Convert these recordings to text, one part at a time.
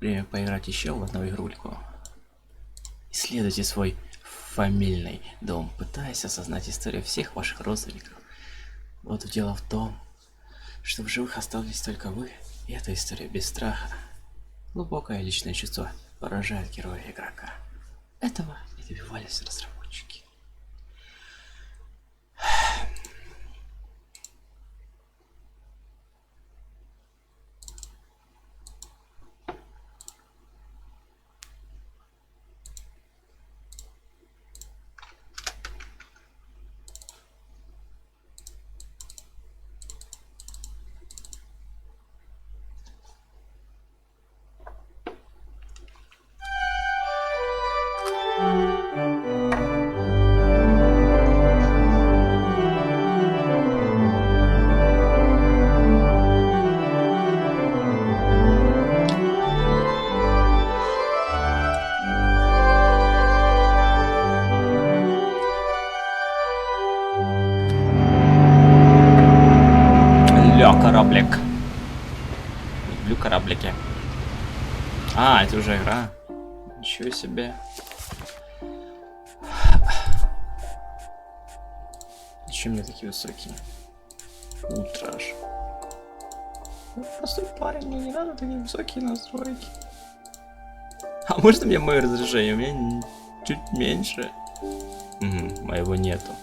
Время поиграть еще в одну игрульку. Исследуйте свой фамильный дом, пытаясь осознать историю всех ваших родственников. Вот дело в том, что в живых остались только вы, и эта история без страха. Глубокое личное чувство поражает героя игрока. Этого и добивались разработчики. Кораблик. Люблю кораблики. А, это уже игра. Ничего себе. Зачем мне такие высокие?Ультраж. Ну, простой парень, мне не надо такие высокие настройки. А можно мне мое разрешение? У меня чуть меньше. Моего нету.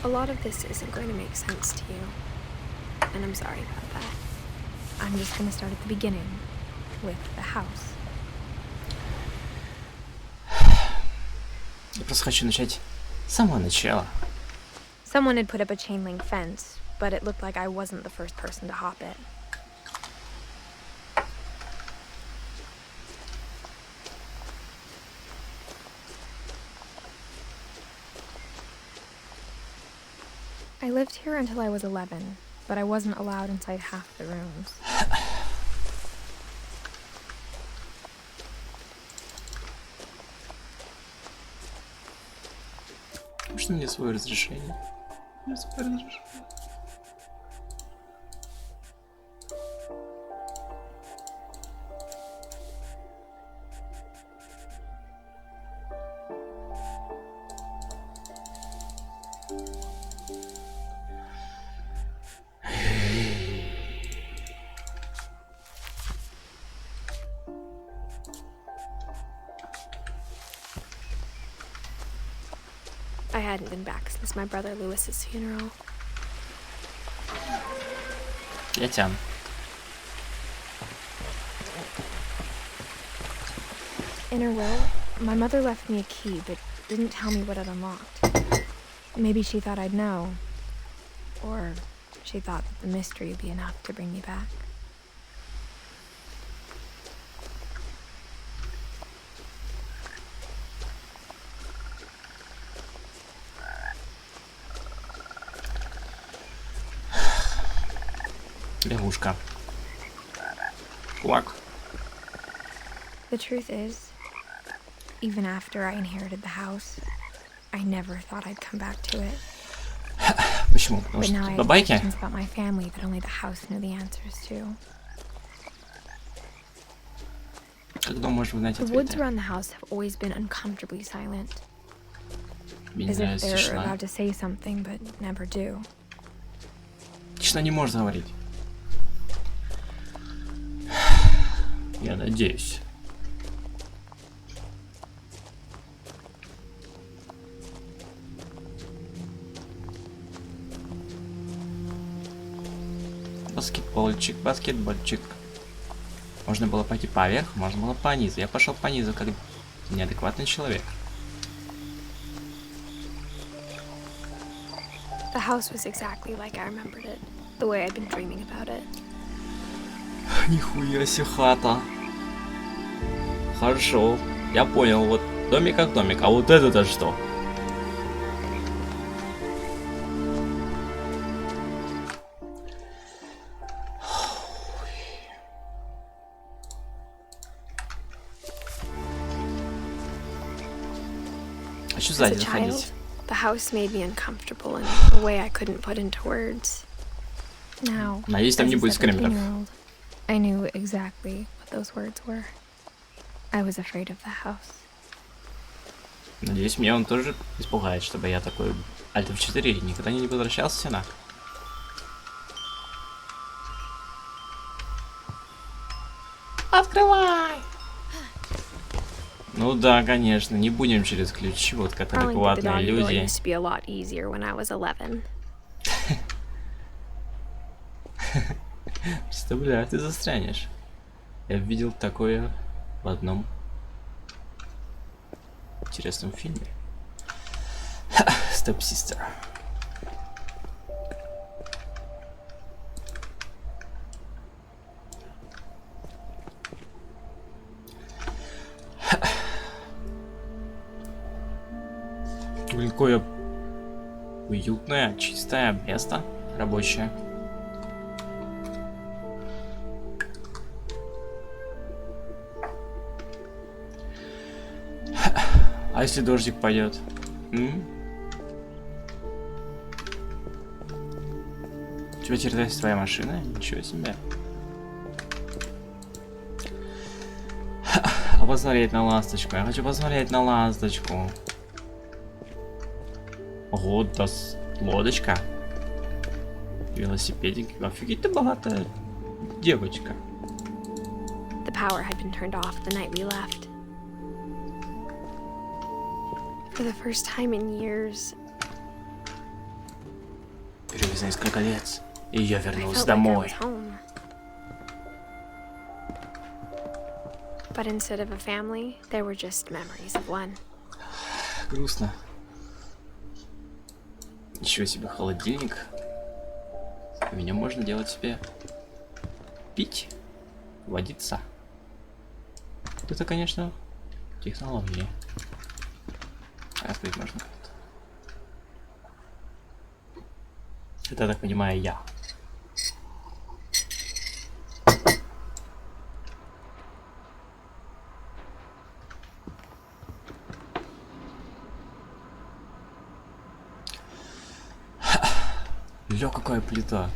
A lot of this isn't going to make sense to you, and I'm sorry about that. I'm just going to start at the beginning, with the house. Я просто хочу начать с самого начала. Someone had put up a chain link fence, but it looked like I wasn't the first person to hop it. I lived here until I was 11, but I wasn't allowed inside half the rooms. Можно мне свое разрешение? Мне свое разрешение. I hadn't been back since my brother Lewis's funeral. Я тяну. In her will, my mother left me a key, but didn't tell me what it unlocked. Maybe she thought I'd know. Or she thought that the mystery would be enough to bring me back. Лягушка. Кулак. The truth is, even after I inherited the house, I never thought I'd come back to it. Почему? Потому But что now I тут have бабайки? questions about my family that only the house knew the answers to. Когда можно узнать The woods ответы? around the house have always been uncomfortably silent, Мне as if нравится they're тишина. about to say something but never do. Тишина не может говорить. Я надеюсь. баскетбольчик, баскетбольчик. Можно было пойти поверх, можно было по низу. Я пошел по низу, как неадекватный человек. The house was exactly like I remembered it, the way I'd been dreaming about it. Нихуя себе хата. Хорошо, я понял, вот домик как домик, а вот это-то что? А что As сзади a заходить? child, the house made me uncomfortable in a way I couldn't put into words. Now, Надеюсь, там as не a будет скримеров. 17-year-old, I knew exactly what those words were. I was afraid of the house. Надеюсь, меня он тоже испугает, чтобы я такой Alt F4 никогда не возвращался сюда. Открывай! Ну да, конечно, не будем через ключи, вот как Crawling through the адекватные doggy door люди. used to be a lot easier when I was 11. Представляю, ты застрянешь. Я видел такое в одном интересном фильме. Step Sister. Блин, какое уютное, чистое место рабочее. А если дождик пойдет? У тебя теперь есть твоя машина? Ничего себе. А посмотреть на ласточку. Я хочу посмотреть на ласточку. Ого, да лодочка. Велосипедик. Офигеть, ты богатая девочка. The power had been turned off the night we left. For the first time in years, Впервые за несколько лет. И я I вернулся felt like I домой. was home. But instead of a family, there were just memories of one. Грустно. Ничего себе, холодильник. В нем можно делать себе пить, водиться. Это, конечно, технологии. Открыть можно как-то. Это, я так понимаю, я. Ля, какая плита.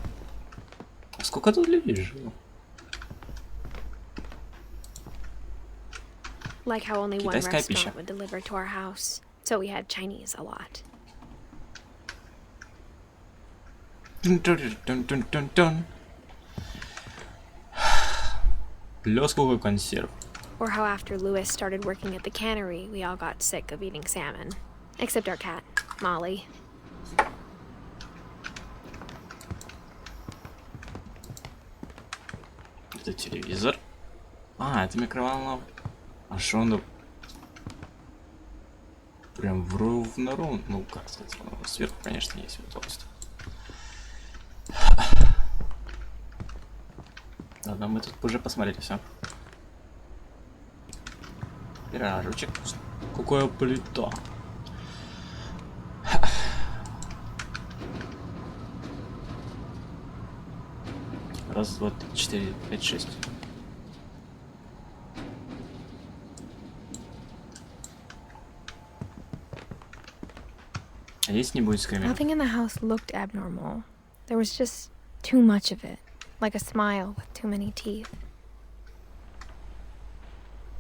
А сколько тут людей жило? Like how only one Китайская пища. restaurant would deliver to our house, so we had Chinese a lot. Тун-тун-тун-тун-тун-тун. Ля, сколько консерв. Or how after Louis started working at the cannery, we all got sick of eating salmon. Except our cat, Molly. Это телевизор. А, это микроволновка. А что он прям ровно, ну как сказать, сверху, конечно, есть удобство. Ладно, мы тут уже посмотрели все. Пирожочек. Какая плита. Раз, два, три, четыре, пять, шесть. А если не будет скримера? Nothing in the house looked abnormal. There was just too much of it, like a smile with too many teeth.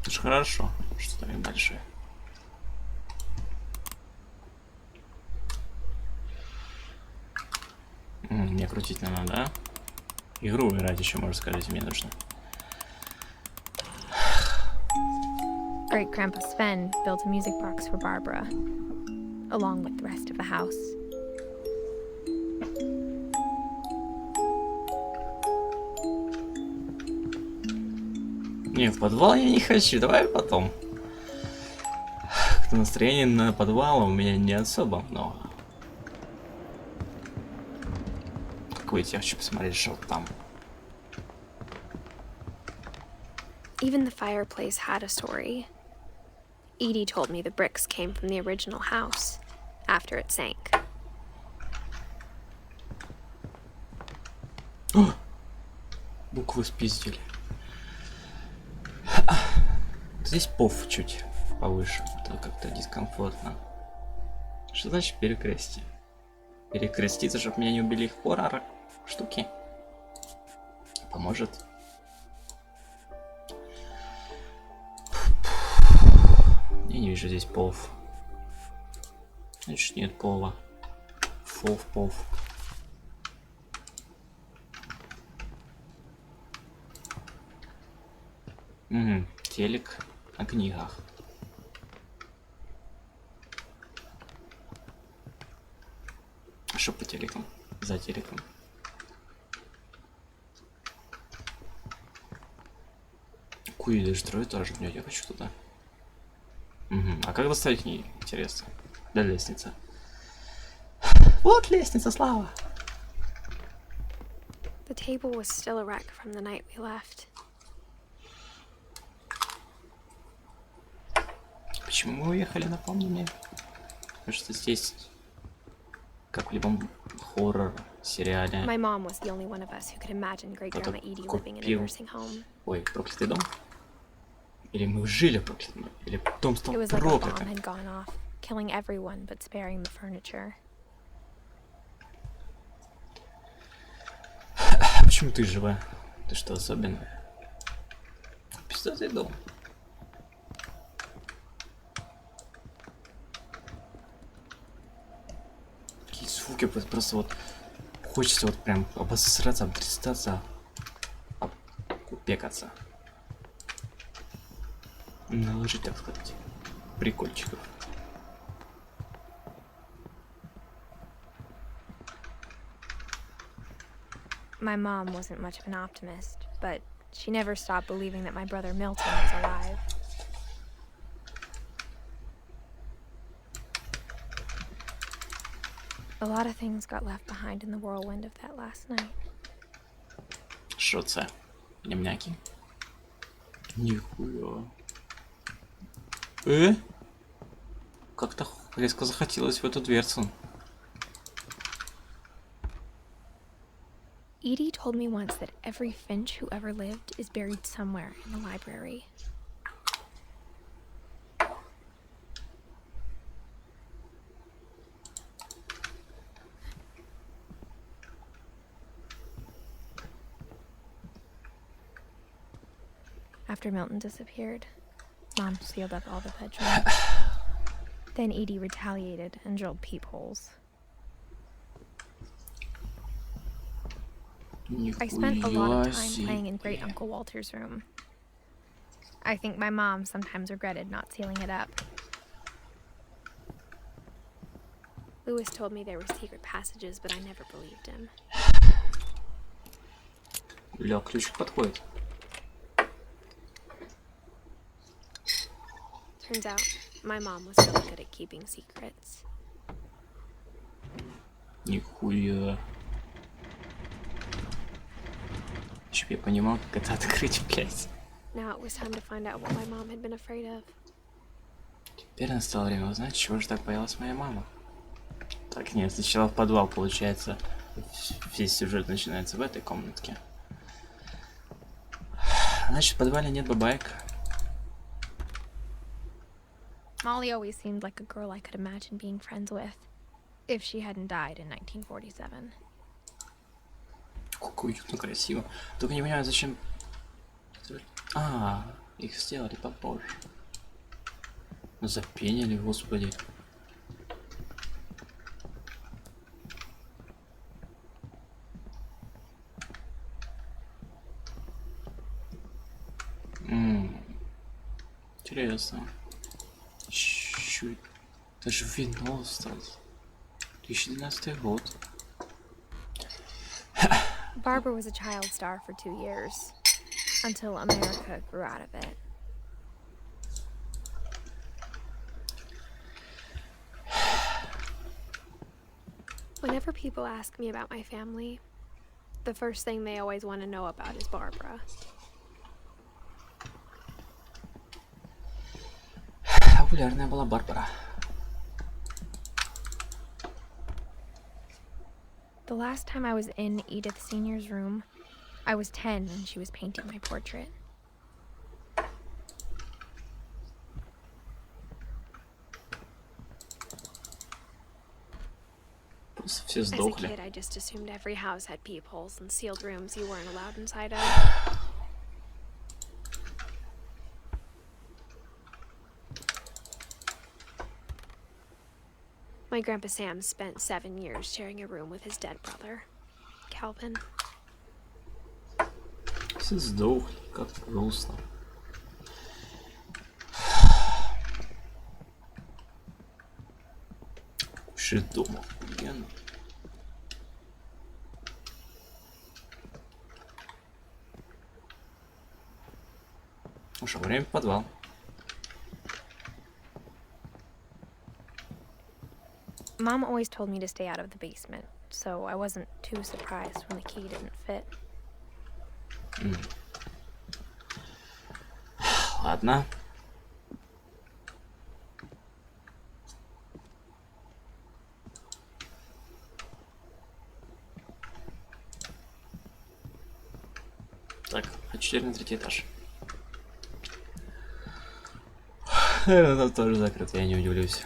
Это ж хорошо, что там большое. Мне крутить надо, да? Игру играть еще, можно сказать, мне нужно. Great Grandpa Sven built a music box for Barbara, along with the rest of the house. Не, в подвал я не хочу, давай потом. Как-то настроение на подвал у меня не особо много. Какой я хочу посмотреть, что там. Even the fireplace had a story. Edie told me the bricks came from the original house after it sank. О! Буквы спиздили. Здесь пов чуть повыше, это как-то дискомфортно. Что значит перекрести? Перекреститься, чтобы меня не убили их хоррор штуки? Поможет. Я не вижу здесь пов. Значит, нет пова. Пов. Угу, телек на книгах. А что по телекам? За телеком. Куи даже трое тоже, блядь, я хочу туда. Угу. А как доставить к ней? Интересно. Да, лестница. Вот лестница, Слава. The table was still a wreck from the night we left. Почему мы уехали, напомни мне? Кажется, здесь, как в любом хоррор-сериале. My mom was the only one of us who could imagine Great Grandma Edie living in a nursing home. Ой, проклятый дом? Или мы жили в проклятом доме? Или дом стал It was like a bomb проклятым? had gone off, killing everyone but sparing the furniture. Почему ты жива? Ты что, особенная? Пиздатый дом. Какие звуки, просто вот хочется вот прям обосраться, обтрястаться, купекаться. Наложить, так сказать, прикольчиков. My mom wasn't much of an optimist, but she never stopped believing that my brother Milton was alive. A lot of things got left behind in the whirlwind of that last night. Що це? Нямняки? Нихуя. Как-то резко захотелось в эту дверцу. Edie told me once that every Finch who ever lived is buried somewhere in the library. After Milton disappeared, Mom sealed up all the bedrooms. Then Edie retaliated and drilled peepholes. I spent a lot of time playing in Great Uncle Walter's room. I think my mom sometimes regretted not sealing it up. Lewis told me there were secret passages, but I never believed him. Бля, ключик подходит. Turns out, my mom was really good at keeping secrets. Нихуя. Чтоб я понимал, как это открыть, блядь. Now it was time to find out what my mom had been afraid of. Теперь настало время узнать, чего же так боялась моя мама. Так, нет, сначала в подвал, получается. Весь сюжет начинается в этой комнатке. Значит, в подвале нет бабаек. Molly always seemed like a girl I could imagine being friends with, if she hadn't died in 1947. Как уютно, красиво. Только не понимаю, зачем... А, их сделали попозже. Запенили, господи. Интересно. Чуть. Даже вино осталось. 2012 год. Barbara was a child star for 2 years. until America grew out of it. Whenever people ask me about my family, the first thing they always want to know about is Barbara. Популярная была Барбара. The last time I was in Edith Senior's room, I was 10 and she was painting my portrait. Все As a сдохли. kid, I just assumed every house had peepholes and sealed rooms you weren't allowed inside of. My grandpa Sam spent 7 years sharing a room with his dead brother, Calvin. Все сдохли, как грустно. Уши дома, охуенно. Ну что, время в подвал. Mom always told me to stay out of the basement, so I wasn't too surprised when the key didn't fit. Ладно. Так, а 4 на 3 этаж. Наверное, там тоже закрыт, я не удивлюсь.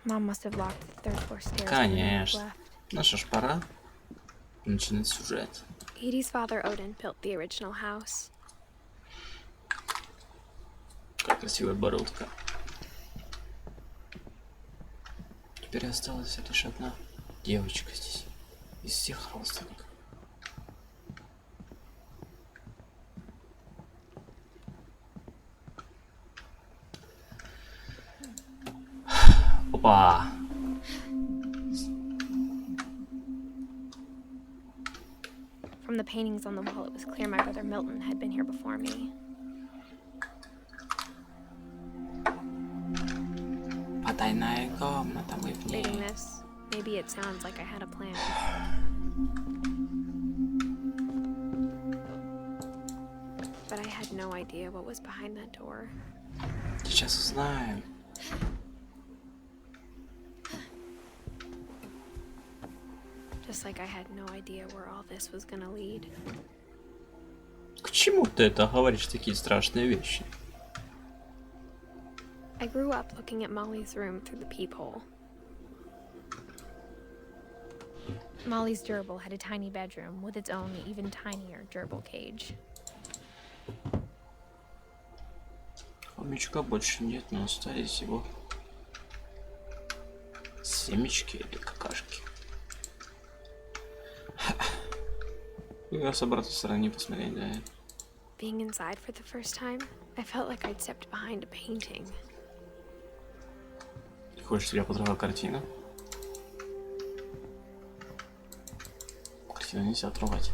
Mom must have locked the third floor stairs when I Конечно. left. Ну что ж, пора начинать сюжет. Edie's father Odin built the original house. Как красивая бородка. Теперь осталась лишь одна девочка здесь. Из всех родственников. Опа! From the paintings on the wall, it was clear my brother Milton had been here before me. Потайная комната, мы в Reading ней. this, maybe it sounds like I had a plan. But I had no idea what was behind that door. Сейчас узнаем. Just like I had no idea where all this was gonna lead. К чему ты это говоришь такие страшные вещи? I grew up looking at Molly's room through the peephole. Molly's gerbil had a tiny bedroom with its own even tinier gerbil cage. Хомячка больше нет, но остались его семечки или какашки. Я с обратной стороны посмотреть, да. Being inside for the first time, I felt like I'd stepped behind a painting. Хочешь, чтобы я потрогал картину? Картину нельзя трогать.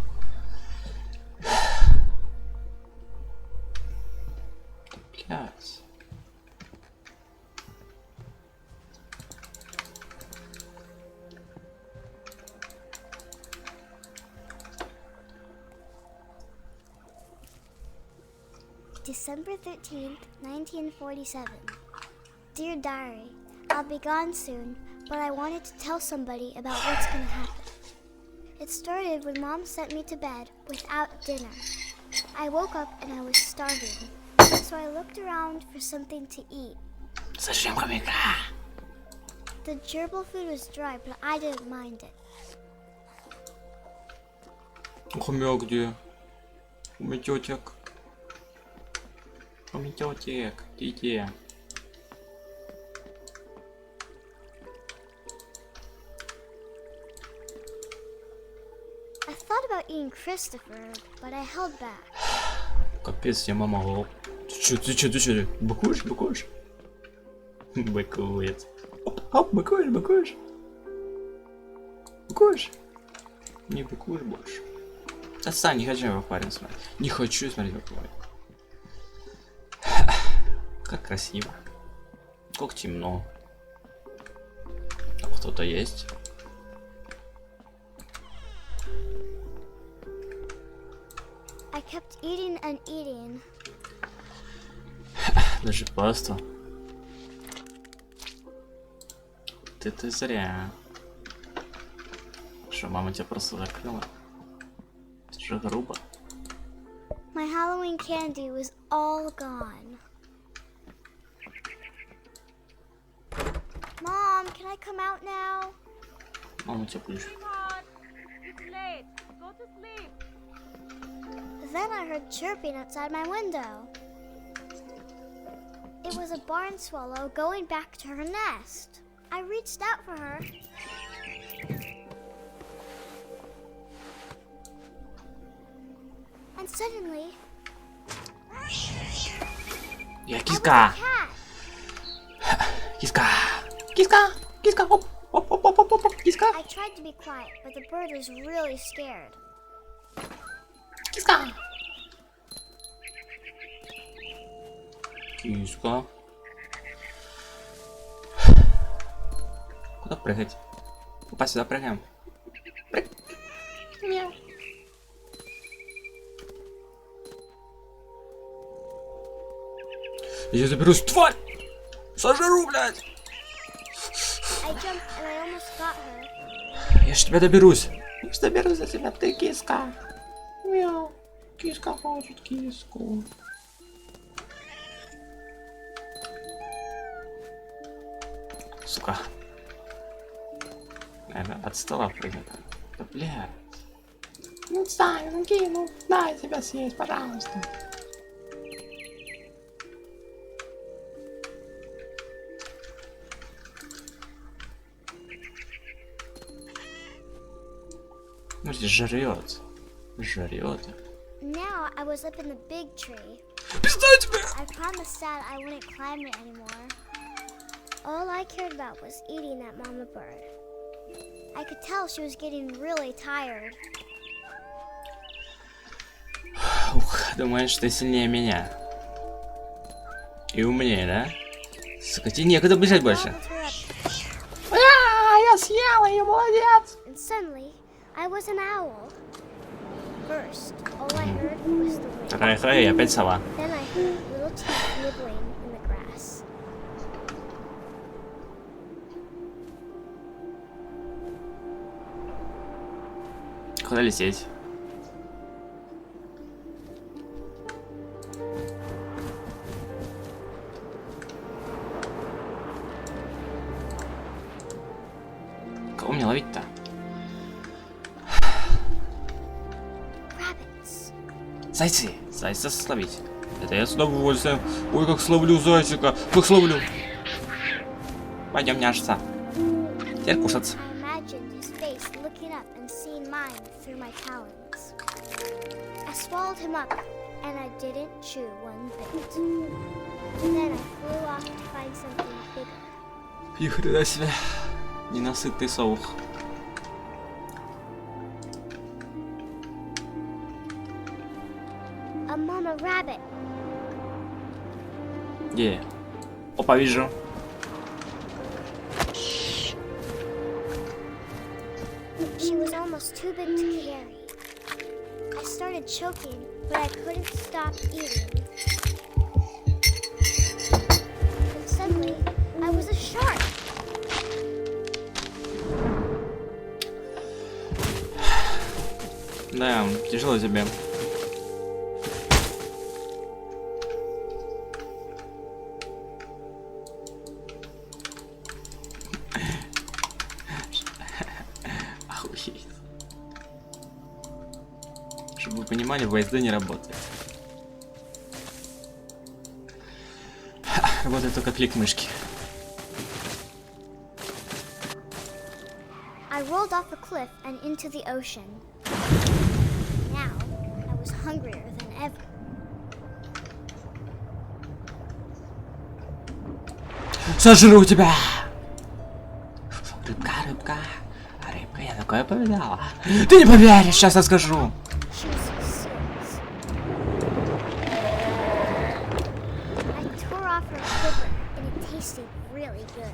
Блядь. December 13th, 1947. Dear Diary, I'll be gone soon, but I wanted to tell somebody about what's gonna happen. It started when Mom sent me to bed without dinner. I woke up and I was starving, so I looked around for something to eat. Зачем хомяка? The gerbil food was dry, but I didn't mind it. Хомяк где? Хомячок. Хомячок, ты где? I thought about eating Christopher, but I held back. Капец, я мама. Ты чё? Быкуешь? Быкует. Оп, быкуешь. Быкуешь. Не быкуешь больше. Отстань, не хочу в аквариум смотреть. Не хочу смотреть в аквариум. Как красиво. Как темно. А кто-то есть? I kept eating and eating. Даже пасту. Ты зря. Что, мама тебя просто закрыла? Это же грубо. My Halloween candy was all gone. Mom, can I come out now? Мама тебя будешь. It's late. Go to sleep. Then I heard chirping outside my window. It was a barn swallow going back to her nest. I reached out for her. And suddenly, Я I was a киска! cat. Киска! Киска! Киска! Оп! Оп, оп, оп, оп, оп, киска! I tried to be quiet, but the bird was really scared. Киска! Киска. Куда прыгать? Опа, сюда прыгаем. Прыг. Мяу. Я заберусь, тварь! Сожру, блядь! I jumped and I almost got her. Я ж тебя доберусь. Я ж доберусь за тебя, ты киска. Мяу. Киска хочет киску. Сука. Наверное, от стола прыгнет. Да блядь. Ну встань, ну кину. Дай тебя съесть, пожалуйста. Смотрите, жрет. Жрет. Now I was up in the big tree. Пизда тебе! I promised Dad I wouldn't climb it anymore. All I cared about was eating that mama bird. I could tell she was getting really tired. Ух, думаешь, ты сильнее меня. И умнее, да? Сука, тебе некуда бежать больше. Gobbled her up, Я съела ее, молодец! and suddenly I was an owl. First, all I heard was the wind. Хай-хай, я опять сова. Then I heard little teeth nibbling in the grass. Куда лететь? Кого мне ловить-то? Rabbits. Зайцы! Зайца словить. Это я с удовольствием. Ой, как словлю зайчика! Как словлю! Пойдем няшиться. Теперь кушаться. I imagined his face looking up and seeing mine through my talons. I swallowed him up, and I didn't chew one bit. Then I flew off to find something bigger. Ни хрена себе. Ненасытный совух. A mama rabbit. Где? Опа, вижу. She was almost too big to carry. I started choking, but I couldn't stop eating. And suddenly, I was a shark. Да, тяжело тебе. Охуеть. Чтобы вы понимали, ВСД не работает. Работает только клик мышки. I rolled off a cliff and into the ocean. Now, I was hungrier than ever. Сожру тебя! Рыбка, рыбка, рыбка, я такое повидала? Ты не поверишь, сейчас расскажу. She was so serious. I tore off her clipper, and it tasted really good.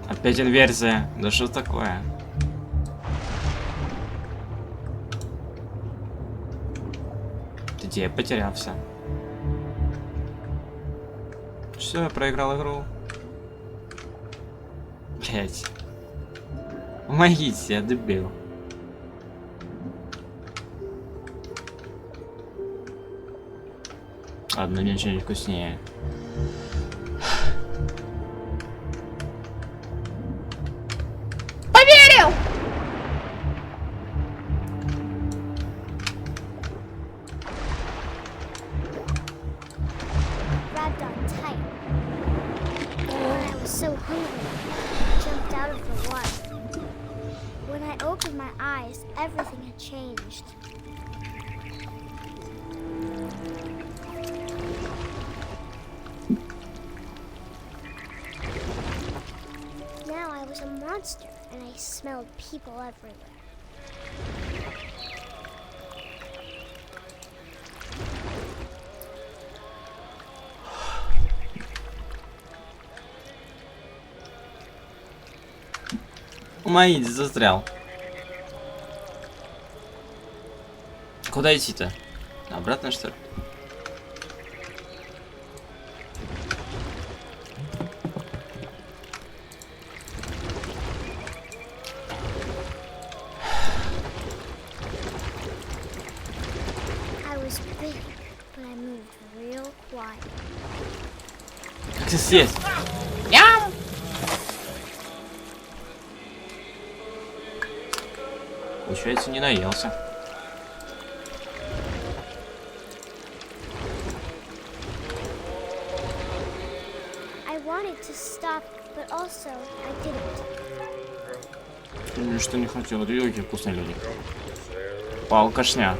Опять инверсия. Да что такое? Где я потерялся? Все, я проиграл игру. Блять. Помогите, я дебил. Ладно, мне что-нибудь вкуснее. Поверил! Grabbed on tight. When I was so hungry, I jumped out of the water. When I opened my eyes, everything had changed. Now I was a monster, and I smelled people everywhere. Помогите, застрял. Куда идти-то? Обратно, что ли? I was big, but I moved real quiet. Как ты съесть? Получается, не наелся. I wanted to stop, but also I didn't. Что не хотел. Люди вкусные люди. Алкашня.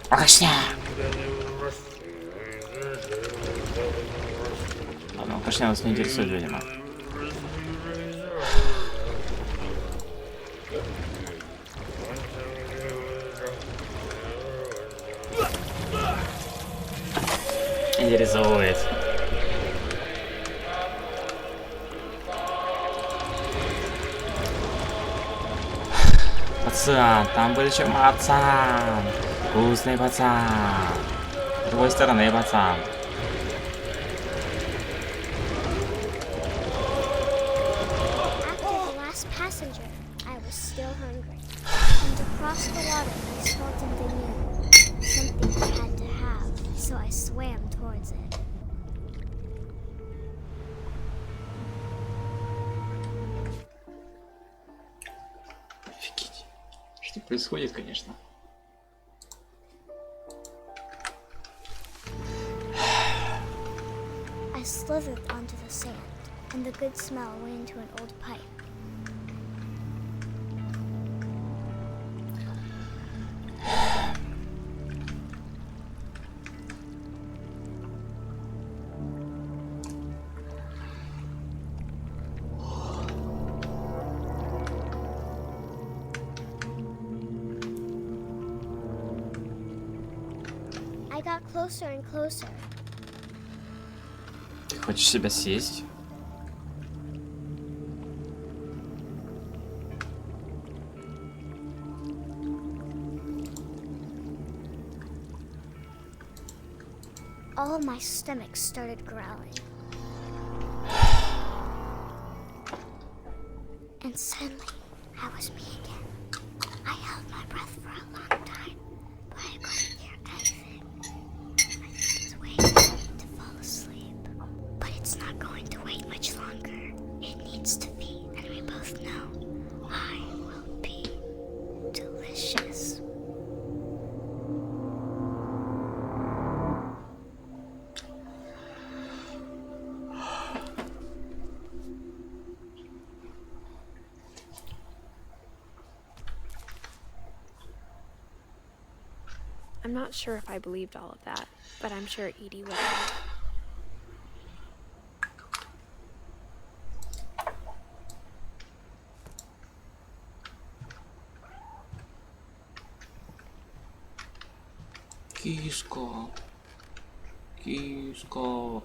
Алкашня. Ладно, алкашня нас не интересует, видимо. Интересует. Пацан, там был еще пацан. Вкусный пацан. С другой стороны, пацан. After the last passenger, I was still hungry. And across the water, I smelled something new. Something I had to have, so I swam towards it. Офигеть. Что происходит, конечно. I slithered onto the sand, and the good smell went into an old pipe. I got closer and closer. Ты хочешь себя съесть? All my stomach started growling. And suddenly, I was me again. I held my breath for a long time, but I couldn't hear anything. I was waiting to fall asleep, but it's not going to wait much longer. It needs to be, and we both know I will be delicious. I'm not sure if I believed all of that, but I'm sure Edie would have. Киска. Киска.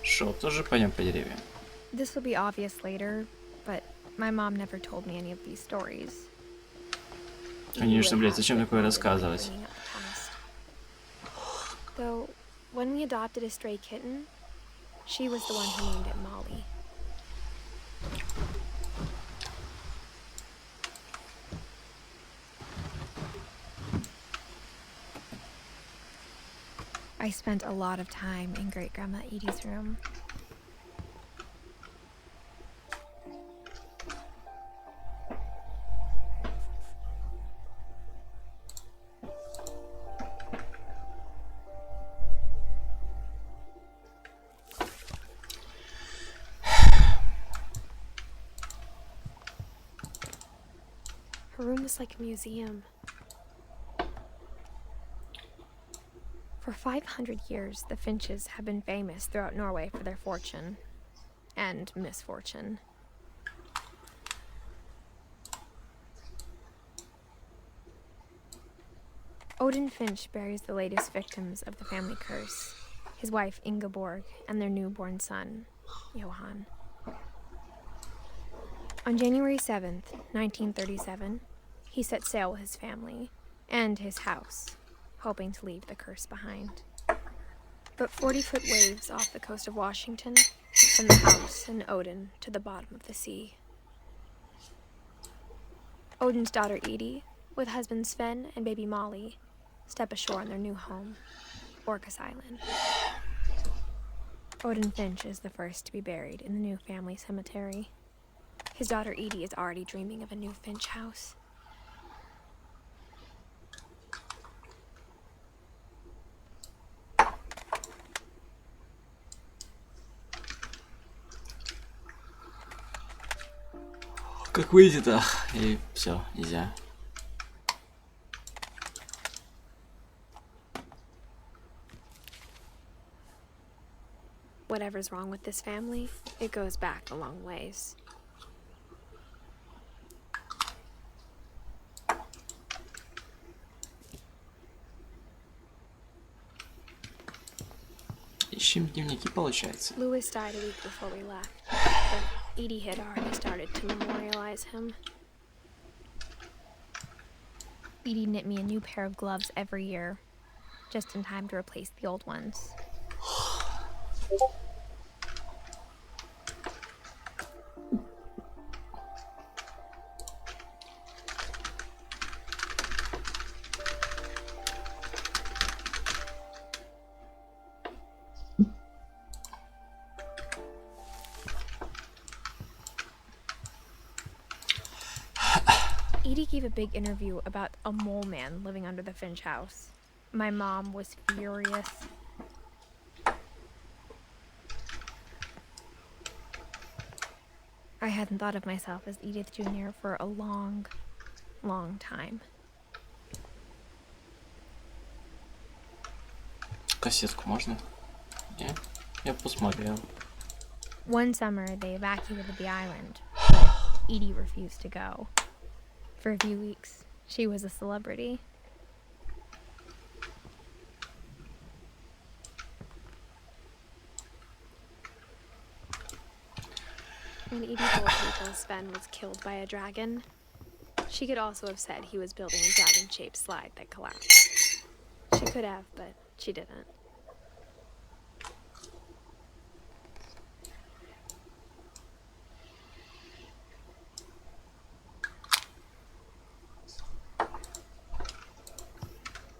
Шо, тоже пойдем по деревьям? This will be obvious later, but my mom never told me any of these stories. Конечно, блядь, зачем такое рассказывать? Though, when we adopted a stray kitten, she was the one who named it Molly. I spent a lot of time in Great Grandma Edie's room. Her room was like a museum. For 500 years, the Finches have been famous throughout Norway for their fortune and misfortune. Odin Finch buries the latest victims of the family curse, his wife Ingeborg and their newborn son, Johan. On January 7th, 1937, he set sail with his family and his house, hoping to leave the curse behind. But 40-foot waves off the coast of Washington sent the house and Odin to the bottom of the sea. Odin's daughter Edith, with husband Sven and baby Molly, step ashore on their new home, Orcas Island. Odin Finch is the first to be buried in the new family cemetery. His daughter Edith is already dreaming of a new Finch house. Как выйдет, и все, нельзя. Whatever's wrong with this family, it goes back a long ways. Ищем дневники, получается. Louis died a week before we left, but Edie had already started to memorialize him. Edie knit me a new pair of gloves every year, just in time to replace the old ones. Edie gave a big interview about a mole man living under the Finch house. My mom was furious. I hadn't thought of myself as Edith Jr. for a long, long time. Кассетку можно? Не? Я посмотрел. One summer, they evacuated the island, but Edie refused to go. For a few weeks, she was a celebrity. When Edie told people Sven was killed by a dragon, she could also have said he was building a dragon-shaped slide that collapsed. She could have, but she didn't.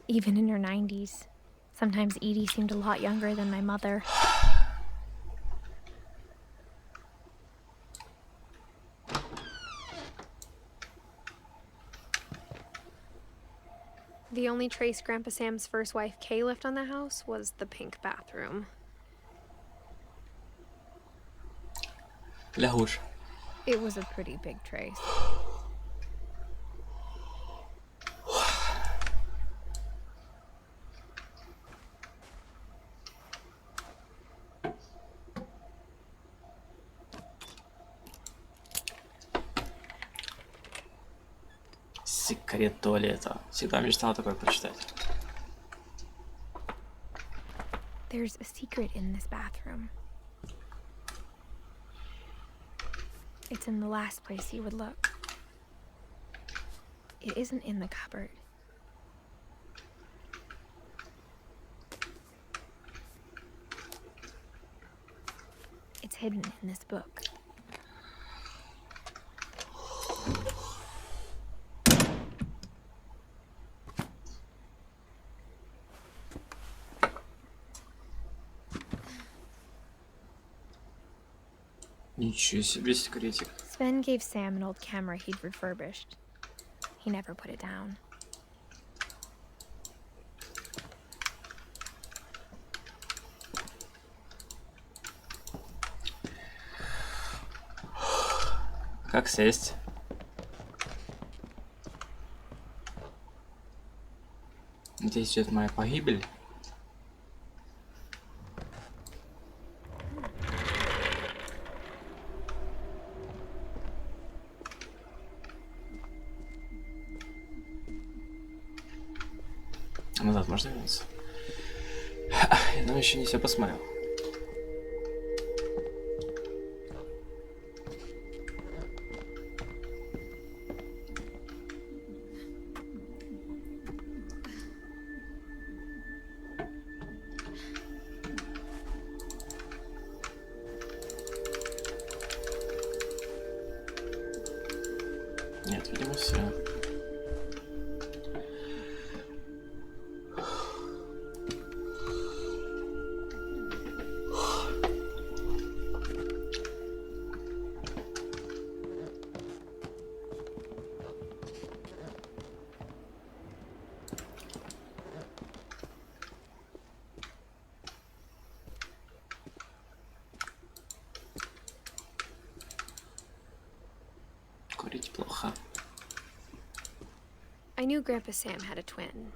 Even in her 90s, sometimes Edie seemed a lot younger than my mother. The only trace Grandpa Sam's first wife, Kay, left on the house was the pink bathroom. Лягуш. It was a pretty big trace. Секрет туалета. Всегда мечтала такое прочитать. There's a secret in this bathroom. It's in the last place you would look. It isn't in the cupboard. It's hidden in this book. Ничего себе секретик. Sven gave Sam an old camera he'd refurbished. He never put it down. Как сесть? Здесь идет моя погибель. Назад можно вернуться? Но еще не все посмотрел. Нет, видимо, все. Курить плохо. I knew Grandpa Sam had a twin.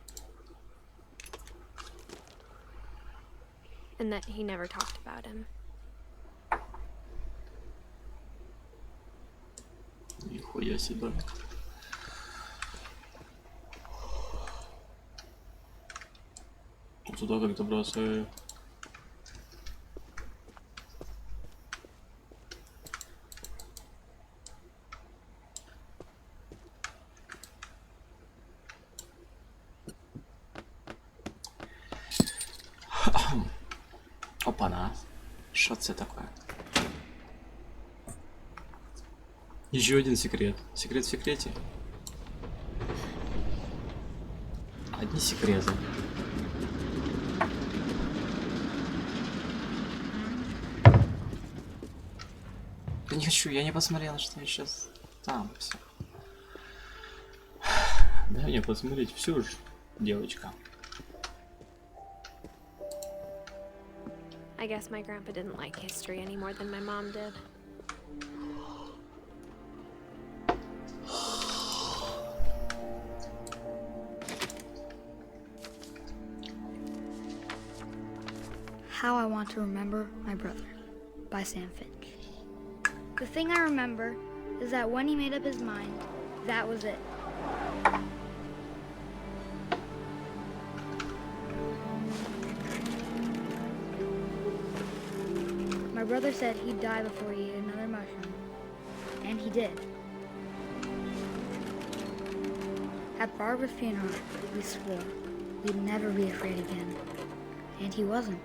And that he never talked about him. Нихуя себе. Туда как добраться? Опа-на. Что это такое? Еще один секрет. Секрет в секрете. Одни секреты. Я не хочу, я не посмотрел, что я сейчас там все. Дай мне посмотреть всю же, девочка. I guess my grandpa didn't like history any more than my mom did. How I Want to Remember My Brother by Sam Finch. The thing I remember is that when he made up his mind, that was it. My brother said he'd die before he ate another mushroom, and he did. At Barbara's funeral, we swore we'd never be afraid again, and he wasn't.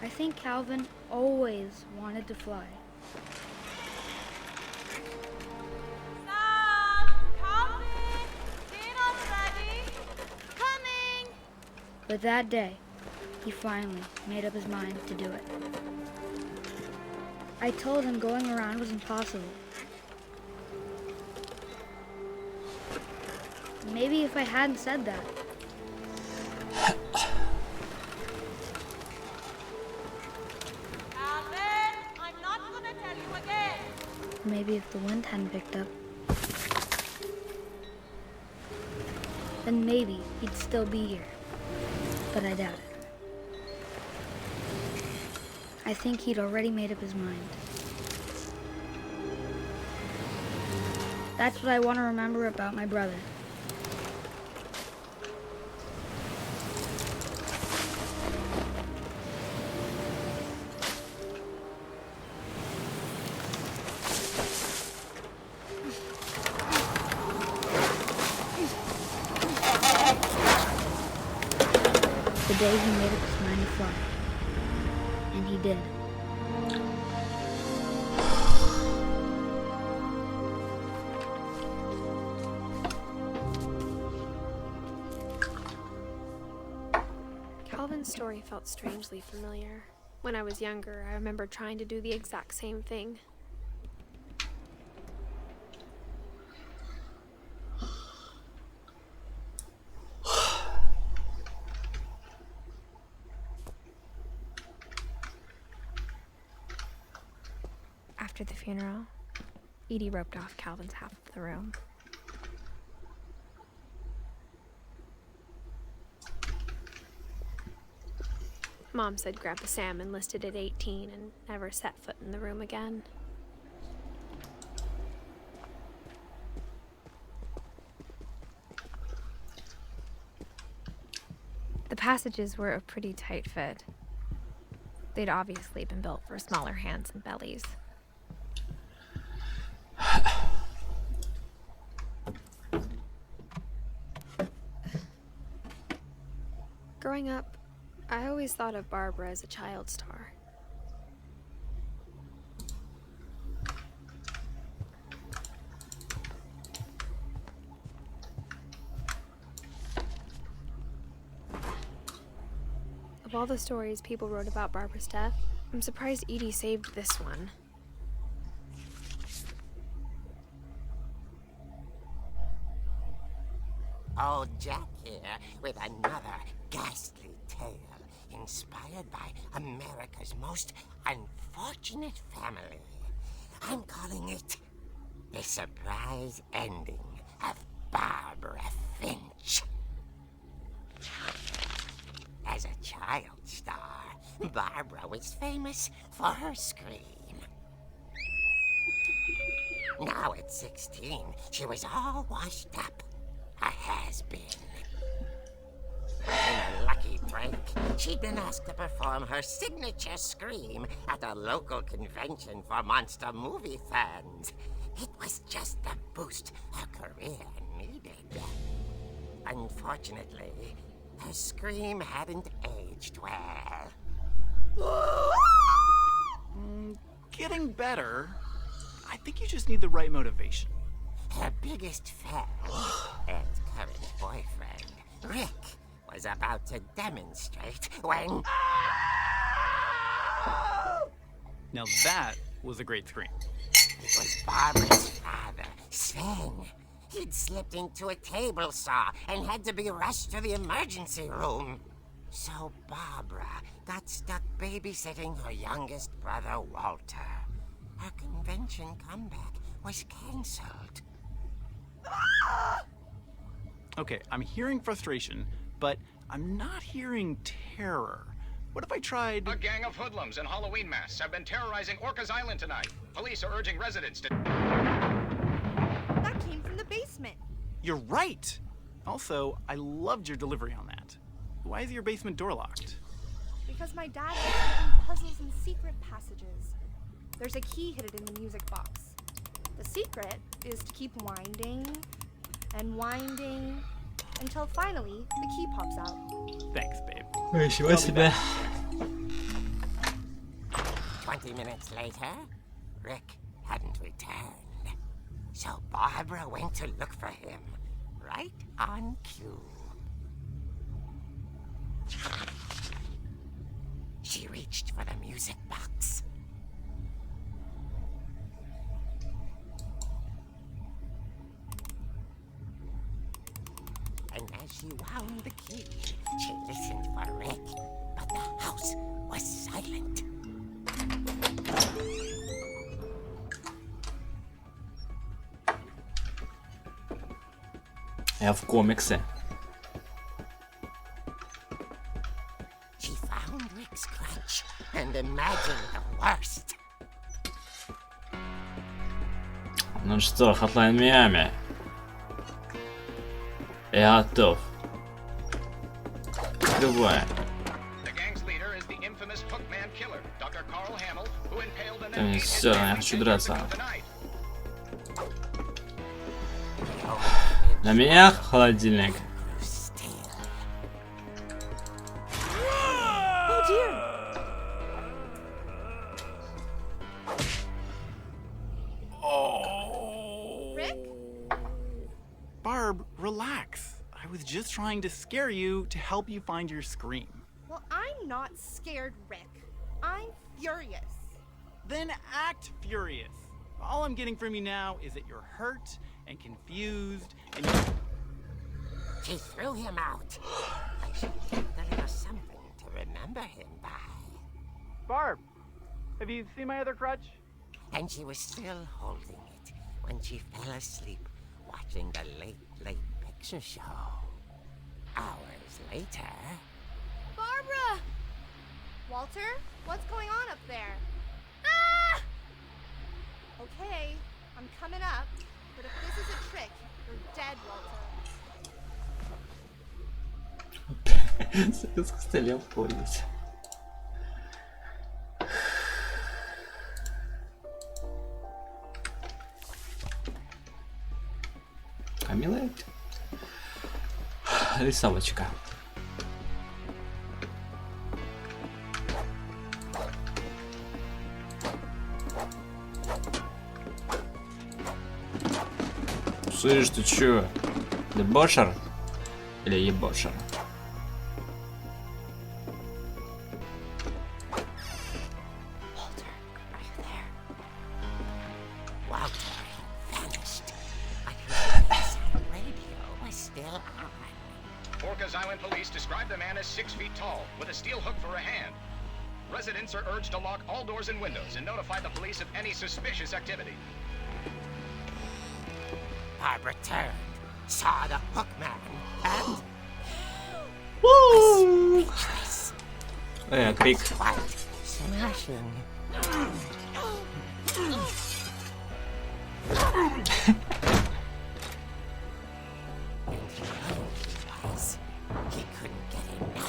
I think Calvin always wanted to fly. Sam! Calvin! Dinner's ready! Coming! But that day, he finally made up his mind to do it. I told him going around was impossible. Maybe if I hadn't said that, Calvin! I'm not gonna tell you again! maybe if the wind hadn't picked up, then maybe he'd still be here. But I doubt it. I think he'd already made up his mind. That's what I want to remember about my brother. The day he made up his mind to fly. And he did. Calvin's story felt strangely familiar. When I was younger, I remember trying to do the exact same thing. After the funeral, Edie roped off Calvin's half of the room. Mom said Grandpa Sam enlisted at 18 and never set foot in the room again. The passages were a pretty tight fit. They'd obviously been built for smaller hands and bellies. Growing up, I always thought of Barbara as a child star. Of all the stories people wrote about Barbara's death, I'm surprised Edie saved this one. Old Jack here with another ghastly tale inspired by America's most unfortunate family. I'm calling it The Surprise Ending of Barbara Finch. As a child star, Barbara was famous for her scream. Now at 16, she was all washed up. A has-been. In a lucky break, she'd been asked to perform her signature scream at a local convention for monster movie fans. It was just the boost her career needed. Unfortunately, her scream hadn't aged well. Getting better. I think you just need the right motivation. Her biggest fan and current boyfriend, Rick, was about to demonstrate when... Now that was a great scream. It was Barbara's father, Sven. He'd slipped into a table saw and had to be rushed to the emergency room. So Barbara got stuck babysitting her youngest brother, Walter. Her convention comeback was cancelled. Okay, I'm hearing frustration, but I'm not hearing terror. What if I tried... A gang of hoodlums in Halloween masks have been terrorizing Orcas Island tonight. Police are urging residents to... That came from the basement. You're right! Also, I loved your delivery on that. Why is your basement door locked? Because my dad was making puzzles and secret passages. There's a key hidden in the music box. The secret is to keep winding and winding until finally the key pops out. Thanks, babe. 20 minutes later, Rick hadn't returned. So Barbara went to look for him, right on cue. She reached for the music box. And as she wound the key, she listened for Rick, but the house was silent. Я в комиксе. She found Rick's crutch and imagined the worst. Ну что, Hotline Miami. Я готов. Открывай. Все, я хочу драться. На меня холодильник. Barb, relax. I was just trying to scare you to help you find your scream. Well, I'm not scared, Rick. I'm furious. Then act furious. All I'm getting from you now is that you're hurt and confused and you... She threw him out. I should give the little something to remember him by. Barb, have you seen my other crutch? And she was still holding it when she fell asleep watching the late picture show. Hours later... Barbara! Walter, what's going on up there? Ah! Okay, I'm coming up, but if this is a trick, you're dead, Walter. С костылем ходить. Камила рисовочка. Слышь, ты чё? Дебошер? Или ебошер? Police describe the man as 6 feet tall, with a steel hook for a hand. Residents are urged to lock all doors and windows and notify the police of any suspicious activity. Barbara turned, saw the hook man, and... Woo! Speechless. Крик. Quite smashing. He couldn't get enough.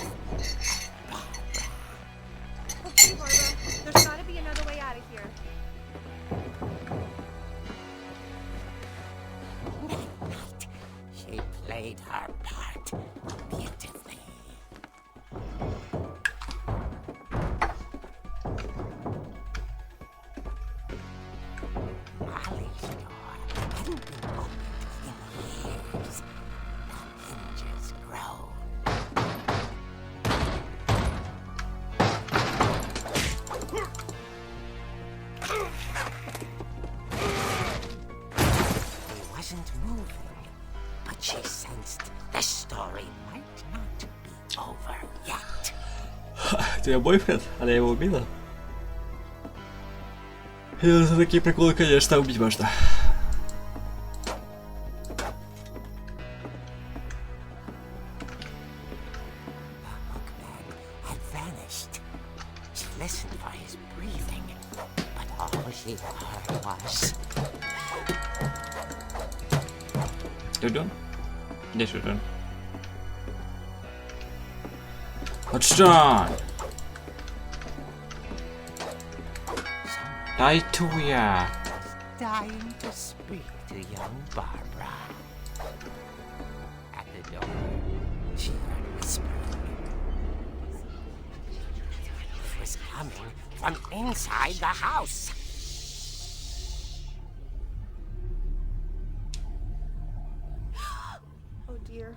Okay, Barbara, there's gotta be another way out of here. That night, she played her part beautifully. Molly's door hadn't been opened in years. The hinges groaned. He wasn't moving, but she sensed the story might not be over yet. Это ее бойфренд? Она его убила? И за такие приколы, конечно, убить можно. Had vanished. She listened for his breathing, but all she heard was... Шутун? Где Шутун? Отстань! Тайтуя! dying to speak to young Barbara. At the door, she heard whispering. It was coming from inside the house. Oh dear.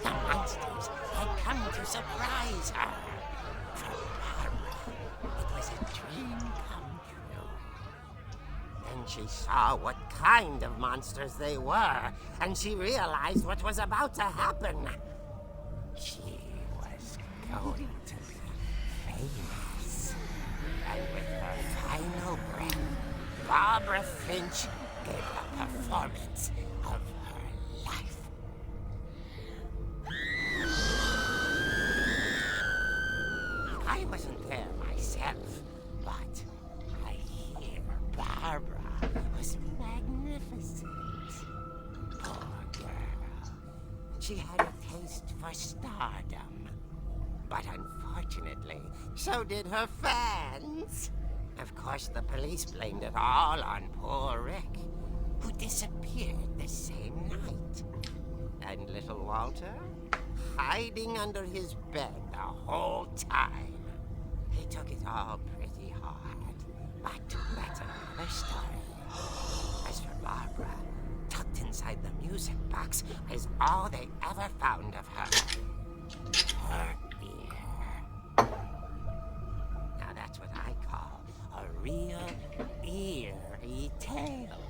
The monsters had come to surprise her. For Barbara, it was a dream come true. Then she saw what kind of monsters they were, and she realized what was about to happen. She was going to be famous. And with her final breath, Barbara Finch gave the performance of her life. she had a taste for stardom. But unfortunately, so did her fans. Of course, the police blamed it all on poor Rick, who disappeared the same night. And little Walter, hiding under his bed the whole time. He took it all pretty hard, but that's another story. As for Barbara, tucked inside the music box is all they ever found of her. Her ear. Now that's what I call a real eerie tale.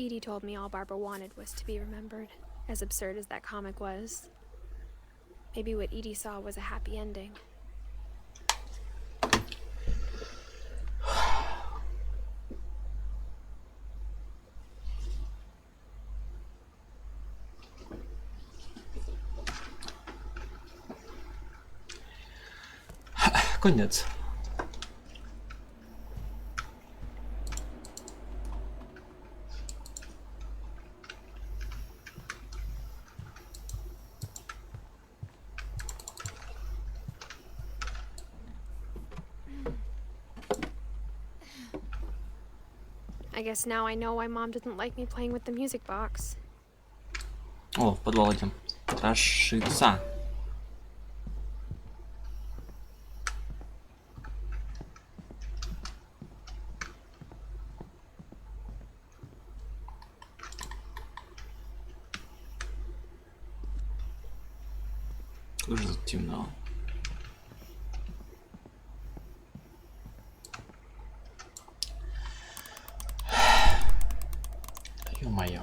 Edie told me all Barbara wanted was to be remembered, as absurd as that comic was. Maybe what Edie saw was a happy ending. Koniec. I guess now I know why Mom didn't like me playing with the music box. О, в подвал идем. Страшиться. Уже тут темно. Ё-моё.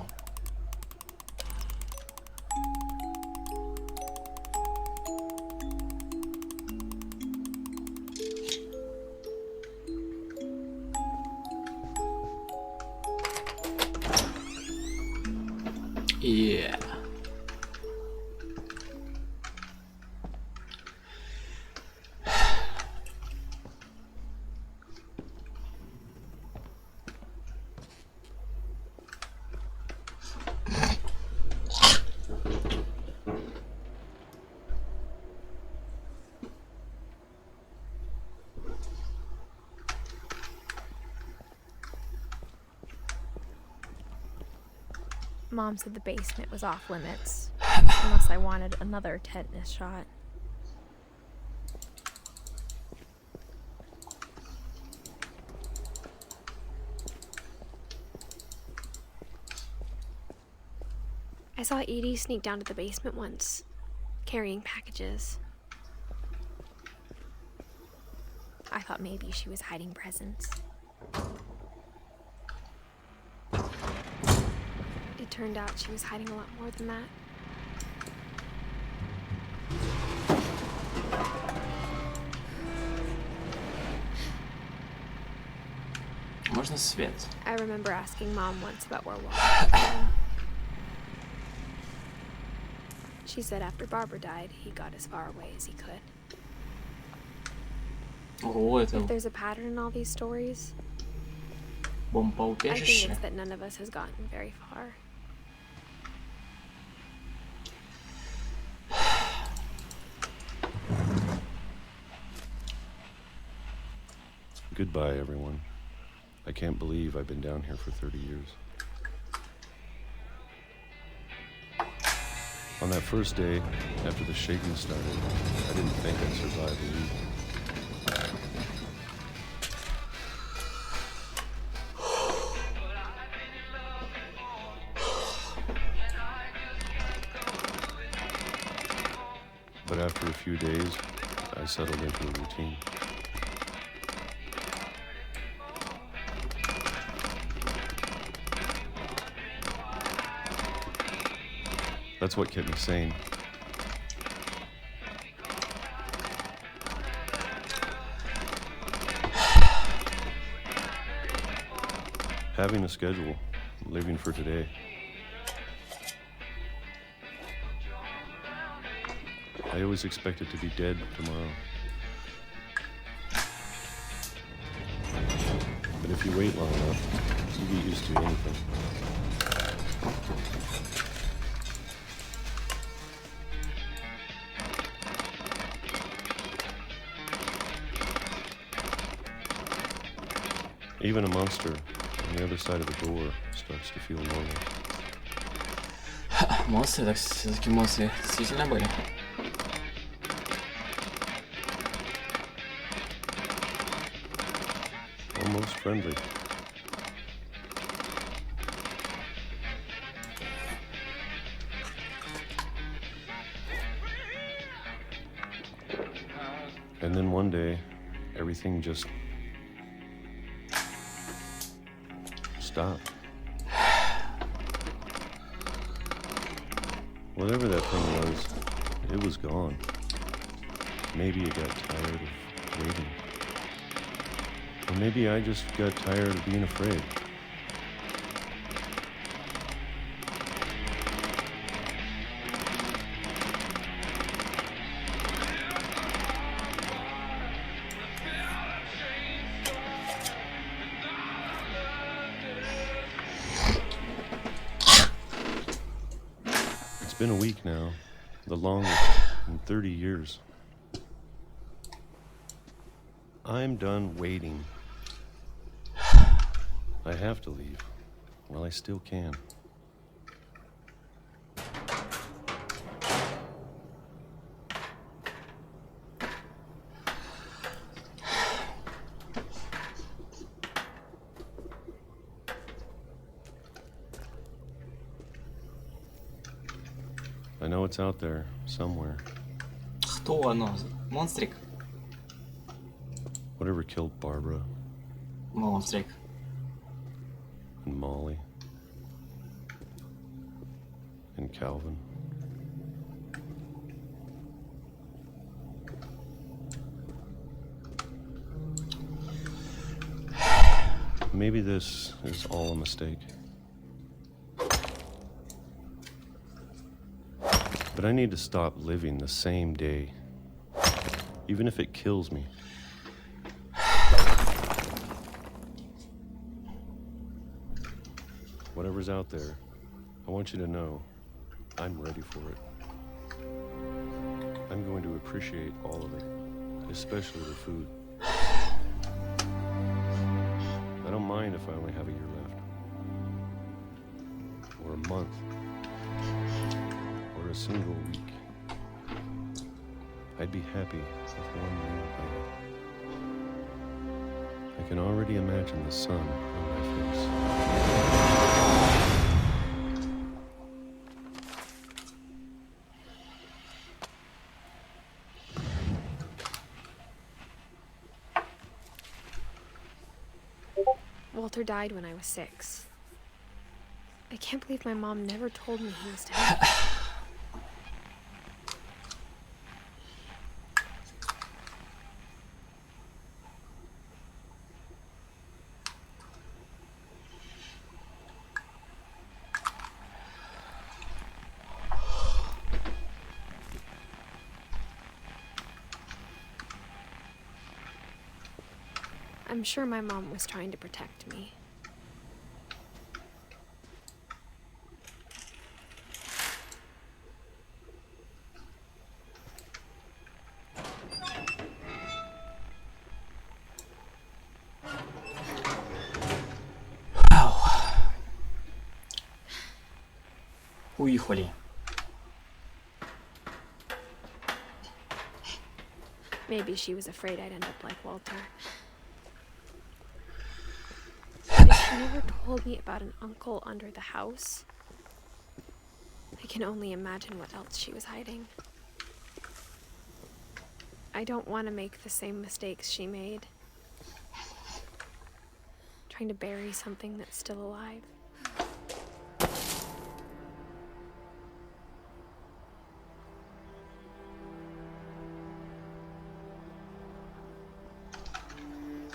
Yeah. Mom said the basement was off limits, unless I wanted another tetanus shot. I saw Edie sneak down to the basement once, carrying packages. I thought maybe she was hiding presents. It turned out she was hiding a lot more than that. Можно свет? I remember asking Mom once about where Walter was. She said after Barbara died, he got as far away as he could. Ого, это If there's a pattern in all these stories, I think бомбоубежище. it's that none of us has gotten very far. Goodbye, everyone. I can't believe I've been down here for 30 years. On that first day, after the shaking started, I didn't think I'd survive the week. But after a few days, I settled into a routine. That's what kept me sane. Having a schedule, living for today. I always expected to be dead tomorrow. But if you wait long enough, you get used to anything. Even a monster on the other side of the door starts to feel normal. Монстры, так все-таки монстры действительно были. Almost friendly. And then one day, everything just stopped. Whatever that thing was, it was gone. Maybe it got tired of waiting. Or maybe I just got tired of being afraid. It's been a week now, the longest in 30 years. I'm done waiting. I have to leave while I still can. I know it's out there somewhere. Кто оно? Монстрик? Whatever killed Barbara Монстрик. and Molly and Calvin. Maybe this is all a mistake. But I need to stop living the same day, even if it kills me. Whatever's out there, I want you to know I'm ready for it. I'm going to appreciate all of it, especially the food. I don't mind if I only have a year left, or a month, or a single week. I'd be happy with one meal bite. I can already imagine the sun on my face. Walter died when I was 6. I can't believe my mom never told me he was dead. I'm sure my mom was trying to protect me. Уехали. Maybe she was afraid I'd end up like Walter. If she never told me about an uncle under the house, I can only imagine what else she was hiding. I don't want to make the same mistakes she made. Trying to bury something that's still alive.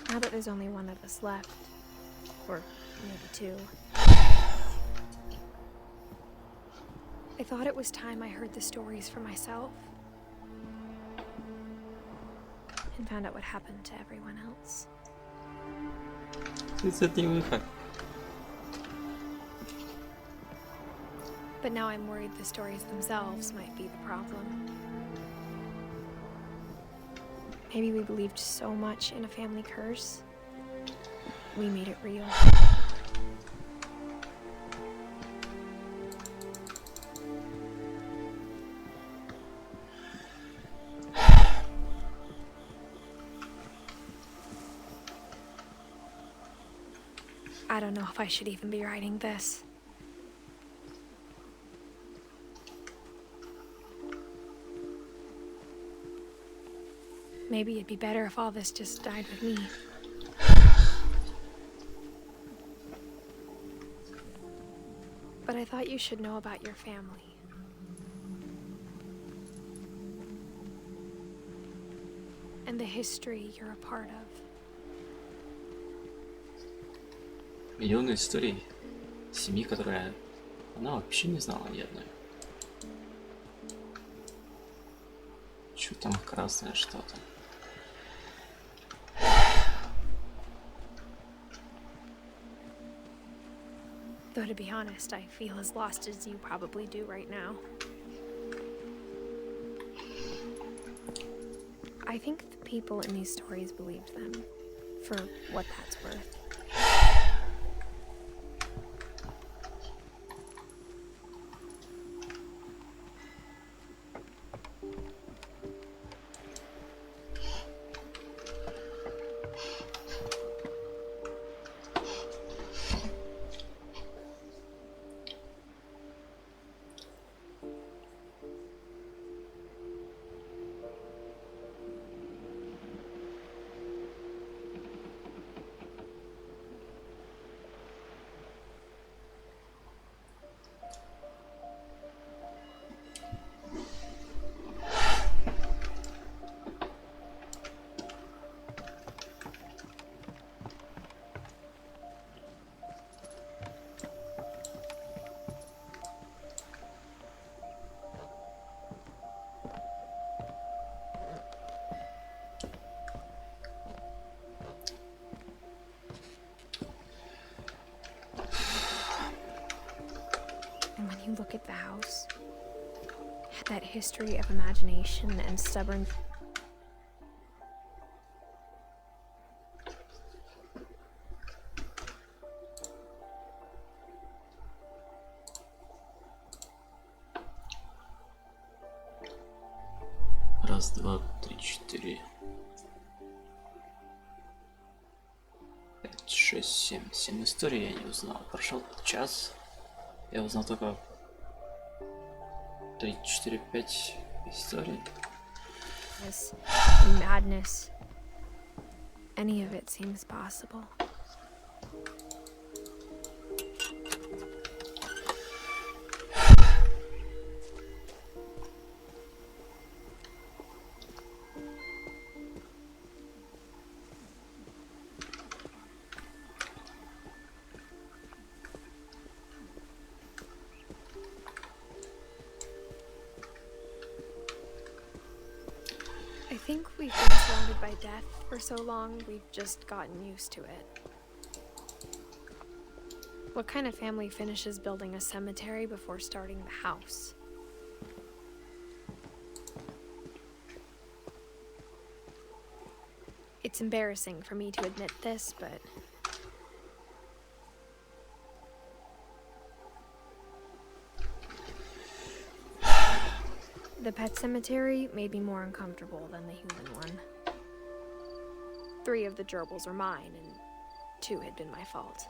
Now that there's only one of us left, or maybe 2, I thought it was time I heard the stories for myself. and found out what happened to everyone else. Тридцатый выход. But now I'm worried the stories themselves might be the problem. Maybe we believed so much in a family curse, we made it real. I don't know if I should even be writing this. Maybe it'd be better if all this just died with me. But I thought you should know about your family. And the history you're a part of. Миллионы историй семьи, которая она вообще не знала ни одной. Чё там красное что-то? Though to be honest, I feel as lost as you probably do right now. I think the people in these stories believed them, for what that's worth. And when you look at the house, that history of imagination and stubborn... Раз, два, три, четыре, пять, шесть, семь. 7 историй я не узнал. Прошел час. Я узнал только 3, 4, 5 историй. This madness. Any of it seems possible. I think we've been surrounded by death for so long, we've just gotten used to it. What kind of family finishes building a cemetery before starting the house? It's embarrassing for me to admit this, but... the pet cemetery made me more uncomfortable than the human one. 3 of the gerbils are mine, and 2 had been my fault.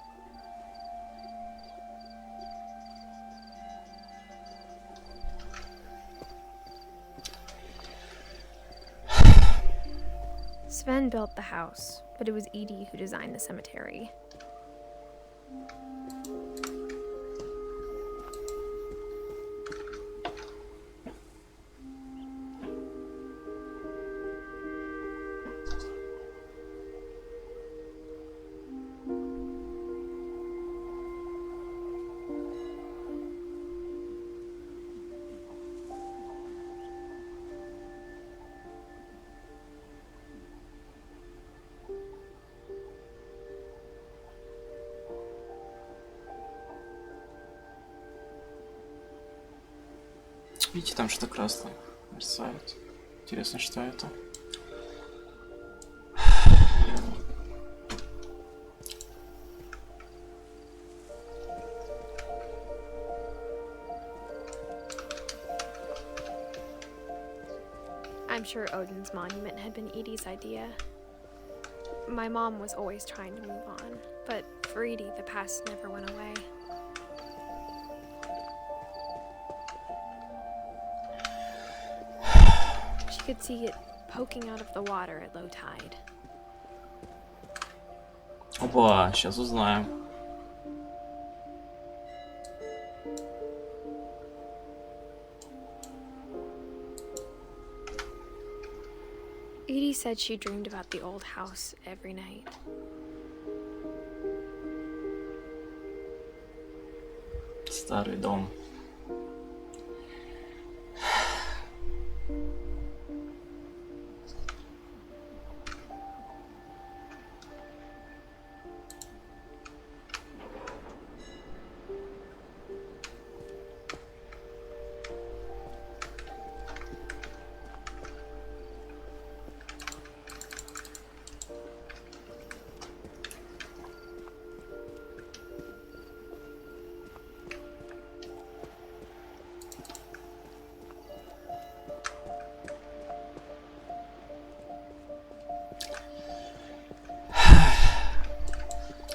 Sven built the house, but it was Edith who designed the cemetery. Видите, там что красное мерцает. Интересно, что это? I'm sure Odin's monument had been Edie's idea. My mom was always trying to move on, but for Edie, the past never went away. She could see it poking out of the water at low tide. Опа, сейчас узнаем. Edie said she dreamed about the old house every night. Старый дом.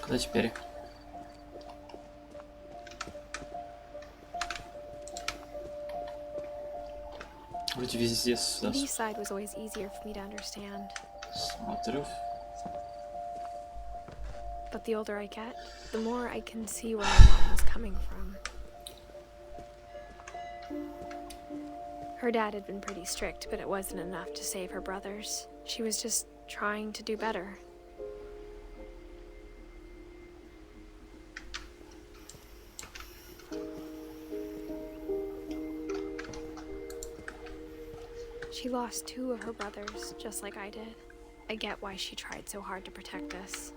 Куда теперь? Вроде везде сюда Edie's side was always easier for me to understand. смотрю. But the older I get, the more I can see where my mom was coming from. Her dad had been pretty strict, but it wasn't enough to save her brothers. She was just trying to do better. She lost 2 of her brothers, just like I did. I get why she tried so hard to protect us.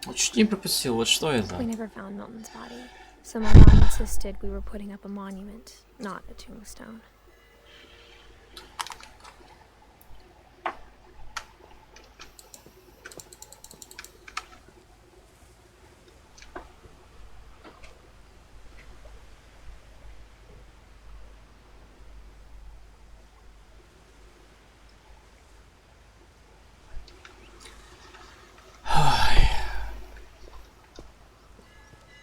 Вот чуть не пропустил, вот что это? We never found Milton's body, so my mom insisted we were putting up a monument, not a tombstone.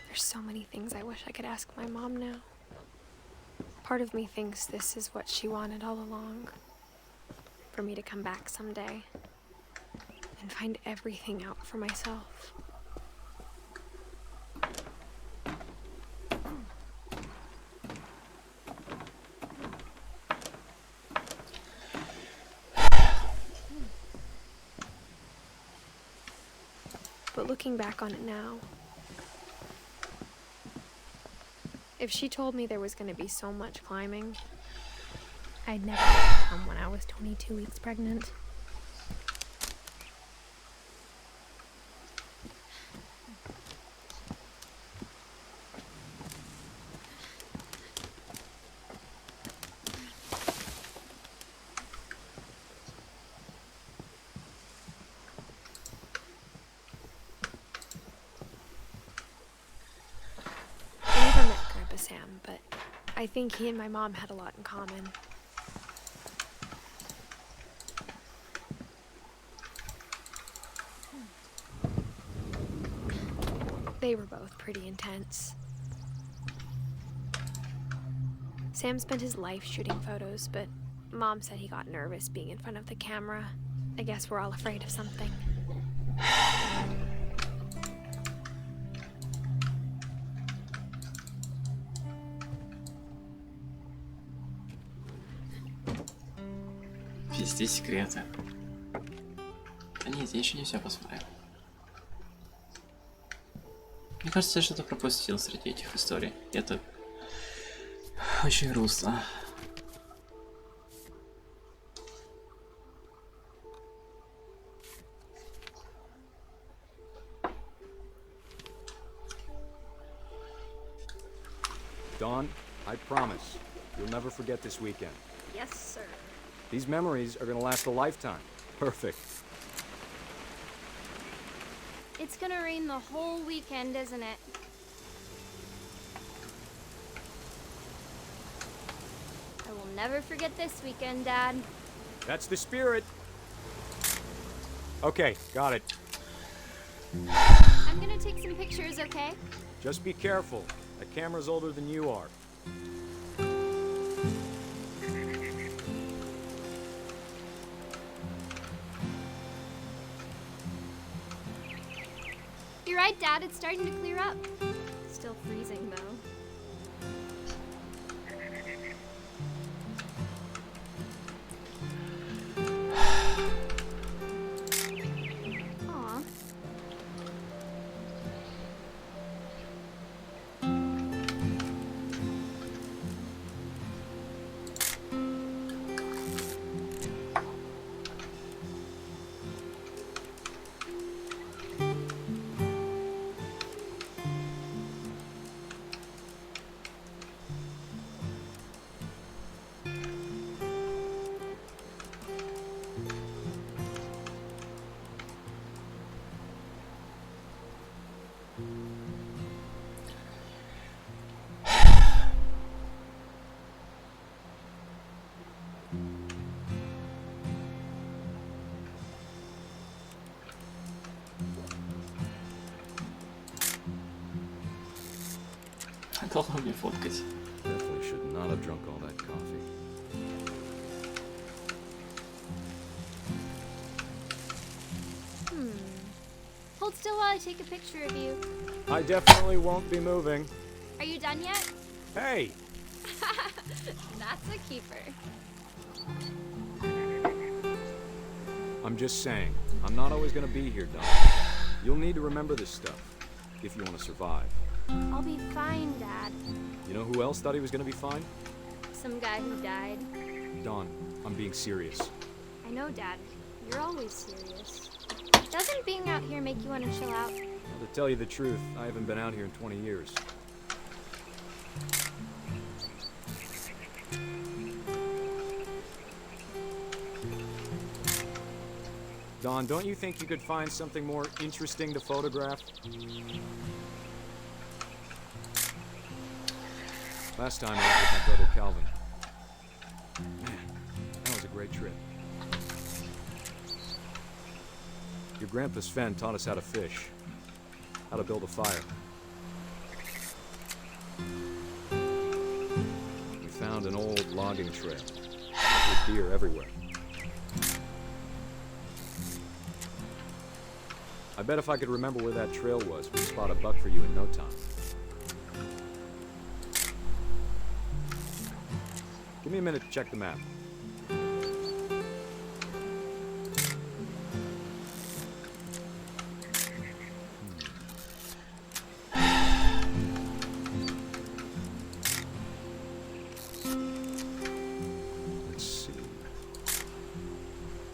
There's so many things I wish I could ask my mom now. Part of me thinks this is what she wanted all along. For me to come back someday and find everything out for myself. But looking back on it now, if she told me there was going to be so much climbing, I'd never come when I was 22 weeks pregnant. Sam, but I think he and my mom had a lot in common. They were both pretty intense. Sam spent his life shooting photos, but Mom said he got nervous being in front of the camera. I guess we're all afraid of something. Везде секреты. Да нет, я еще не все посмотрел. Мне кажется, я что-то пропустил среди этих историй. Это очень грустно. Dawn, I promise, you'll never forget this weekend. Yes, sir. These memories are gonna last a lifetime. Perfect. It's gonna rain the whole weekend, isn't it? I will never forget this weekend, Dad. That's the spirit. Okay, got it. I'm gonna take some pictures, okay? Just be careful. That camera's older than you are. You're right, Dad. It's starting to clear up. Still freezing, though. Aw. Долго мне фоткать. Definitely should not have drunk all that coffee. Hold still while I take a picture of you. I definitely won't be moving. Are you done yet? Hey! That's a keeper. I'm just saying, I'm not always gonna be here, Don. You'll need to remember this stuff, if you want to survive. I'll be fine, Dad. You know who else thought he was gonna be fine? Some guy who died. Don, I'm being serious. I know, Dad. You're always serious. Doesn't being out here make you want to chill out? Well, to tell you the truth, I haven't been out here in 20 years. Don, don't you think you could find something more interesting to photograph? Last time I was with my brother Calvin. Man, that was a great trip. Your grandpa Sven taught us how to fish, how to build a fire. We found an old logging trail with deer everywhere. I bet if I could remember where that trail was, we'd spot a buck for you in no time. Give me a minute to check the map. Let's see.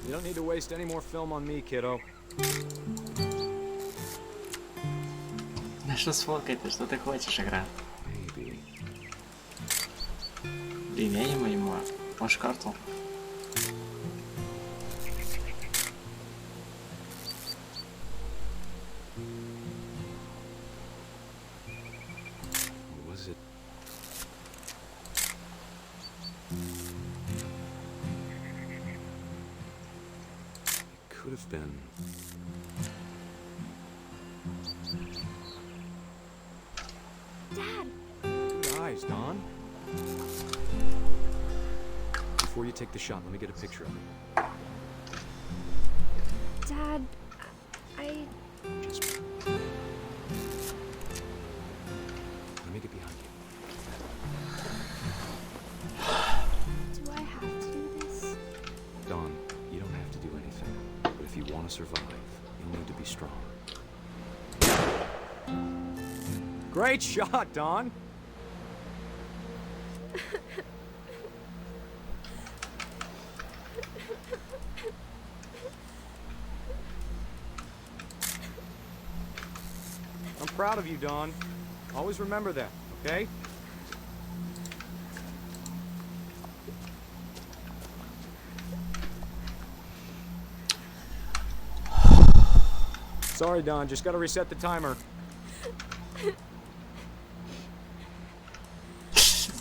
You don't need to waste any more film on me, kiddo. Да что сфоткать-то, что ты хочешь, игра? Maybe. Блин, я не понимаю. Можешь карту? Was it? It could have been. Dad! Good eyes, Don. Before you take the shot, let me get a picture of it. Dad, I... Just. Let me get behind you. Do I have to do this? Don, you don't have to do anything. But if you want to survive, you'll need to be strong. Great shot, Don! I'm proud of you, Don. Always remember that, okay? Sorry, Don, just gotta reset the timer.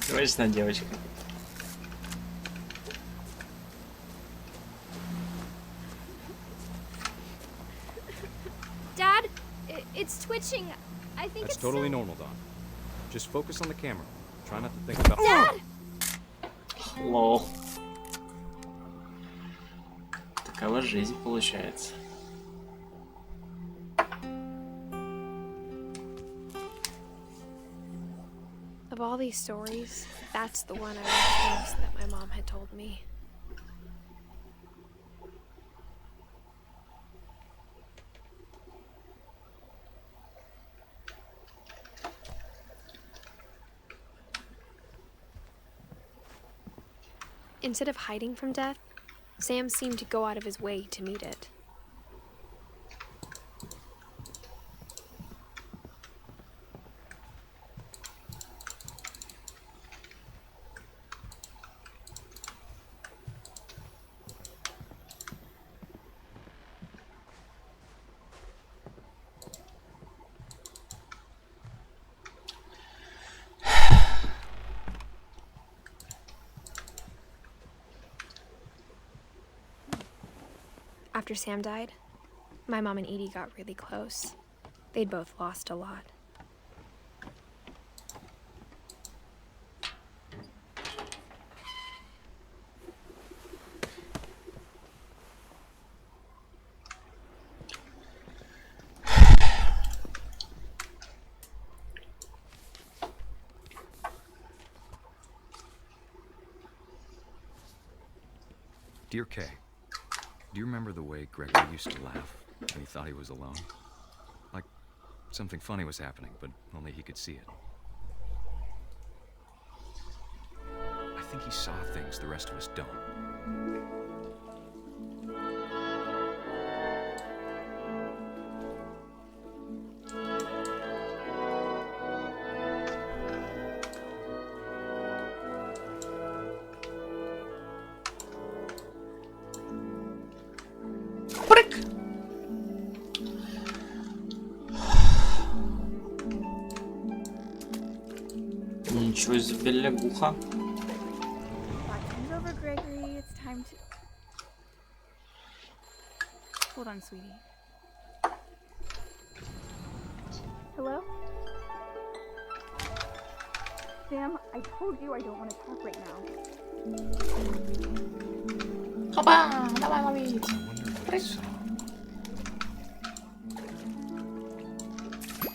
Точно, девочка. Dad, it's twitching. I think That's it's totally normal, Don. Just focus on the camera. Try not to think about. Dad! Лол. Такова жизнь получается. Of all these stories, that's the one I liked most that my mom had told me. Instead of hiding from death, Sam seemed to go out of his way to meet it. After Sam died, my mom and Edie got really close. They'd both lost a lot. Dear Kay, do you remember the way Gregory used to laugh when he thought he was alone? Like something funny was happening, but only he could see it. I think he saw things the rest of us don't. Ничего себе, лягуха. Comes over, Gregory. It's time to. Hold on, sweetie. Hello? Sam, I told you I don't want to talk right now. Опа! Давай лови!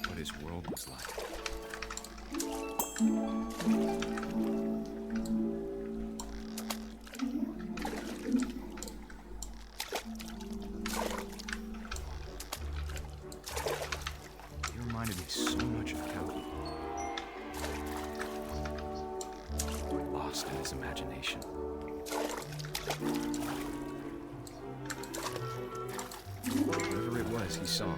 What his world was like. He reminded me so much of Calvin. Lost in his imagination. Whatever it was, he saw.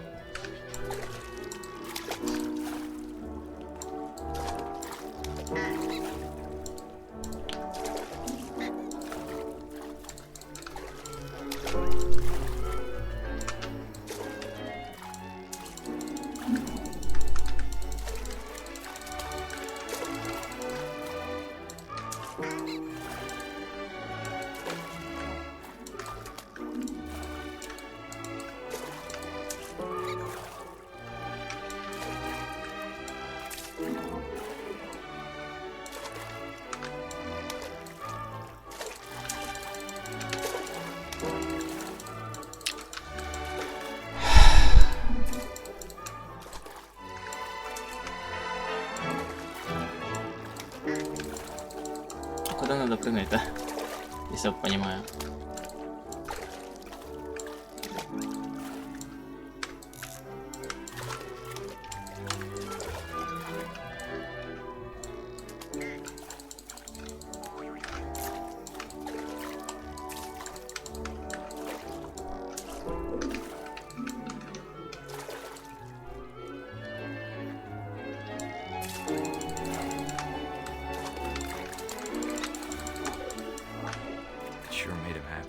Куда надо прыгать-то? Если я понимаю. It sure made him happy.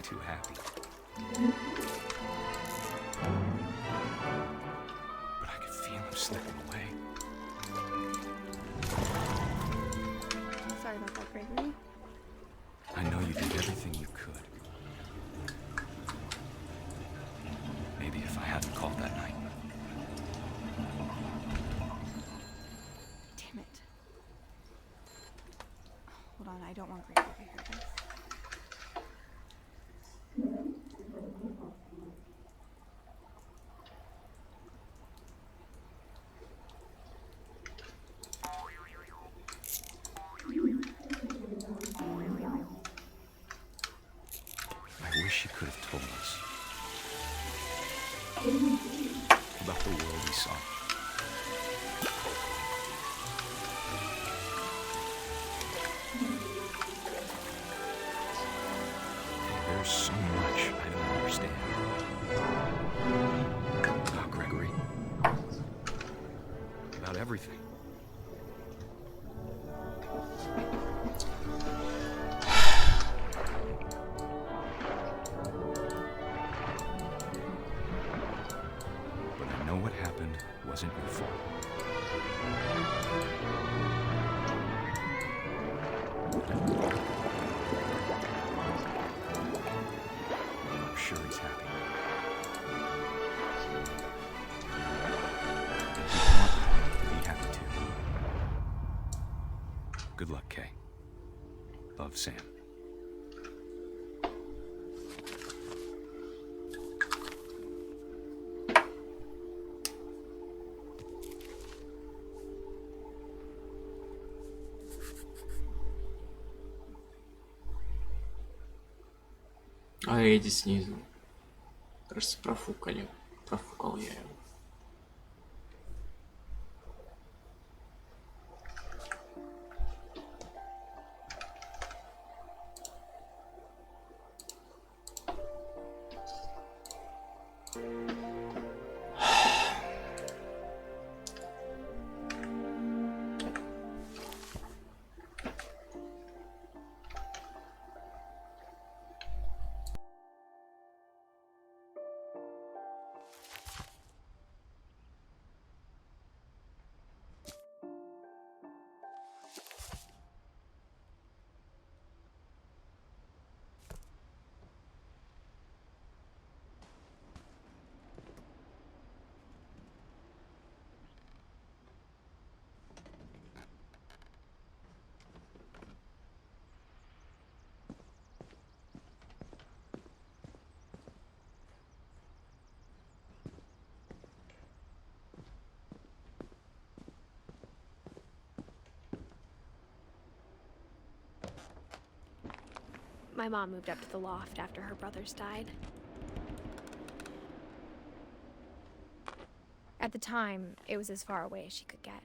too happy. But I could feel him slipping away. Sorry about that, Gregory. I know you did everything you could. Maybe if I hadn't called that night. Damn it. Hold on, I don't want Gregory to hear this. I wish he could have told us about the world he saw. There's so much I don't understand about Gregory, about everything. But I know what happened wasn't your fault. I'm sure he's happy. And you want him to be happy too. Good luck, Kay. Love, Sam. А Эдди снизу. Кажется, профукали. Профукал я его. My mom moved up to the loft after her brothers died. At the time, it was as far away as she could get.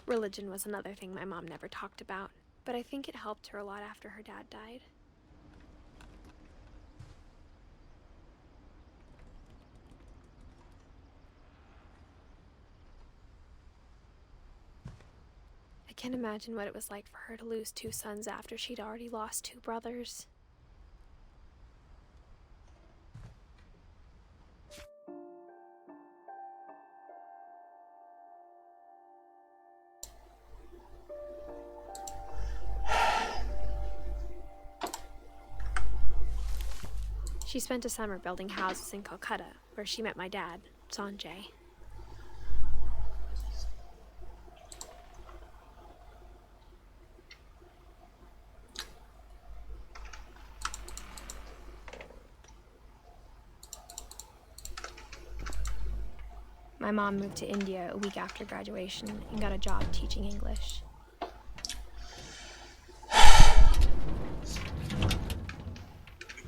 Religion was another thing my mom never talked about, but I think it helped her a lot after her dad died. I can't imagine what it was like for her to lose 2 sons after she'd already lost 2 brothers. She spent a summer building houses in Calcutta, where she met my dad, Sanjay. My mom moved to India a week after graduation and got a job teaching English.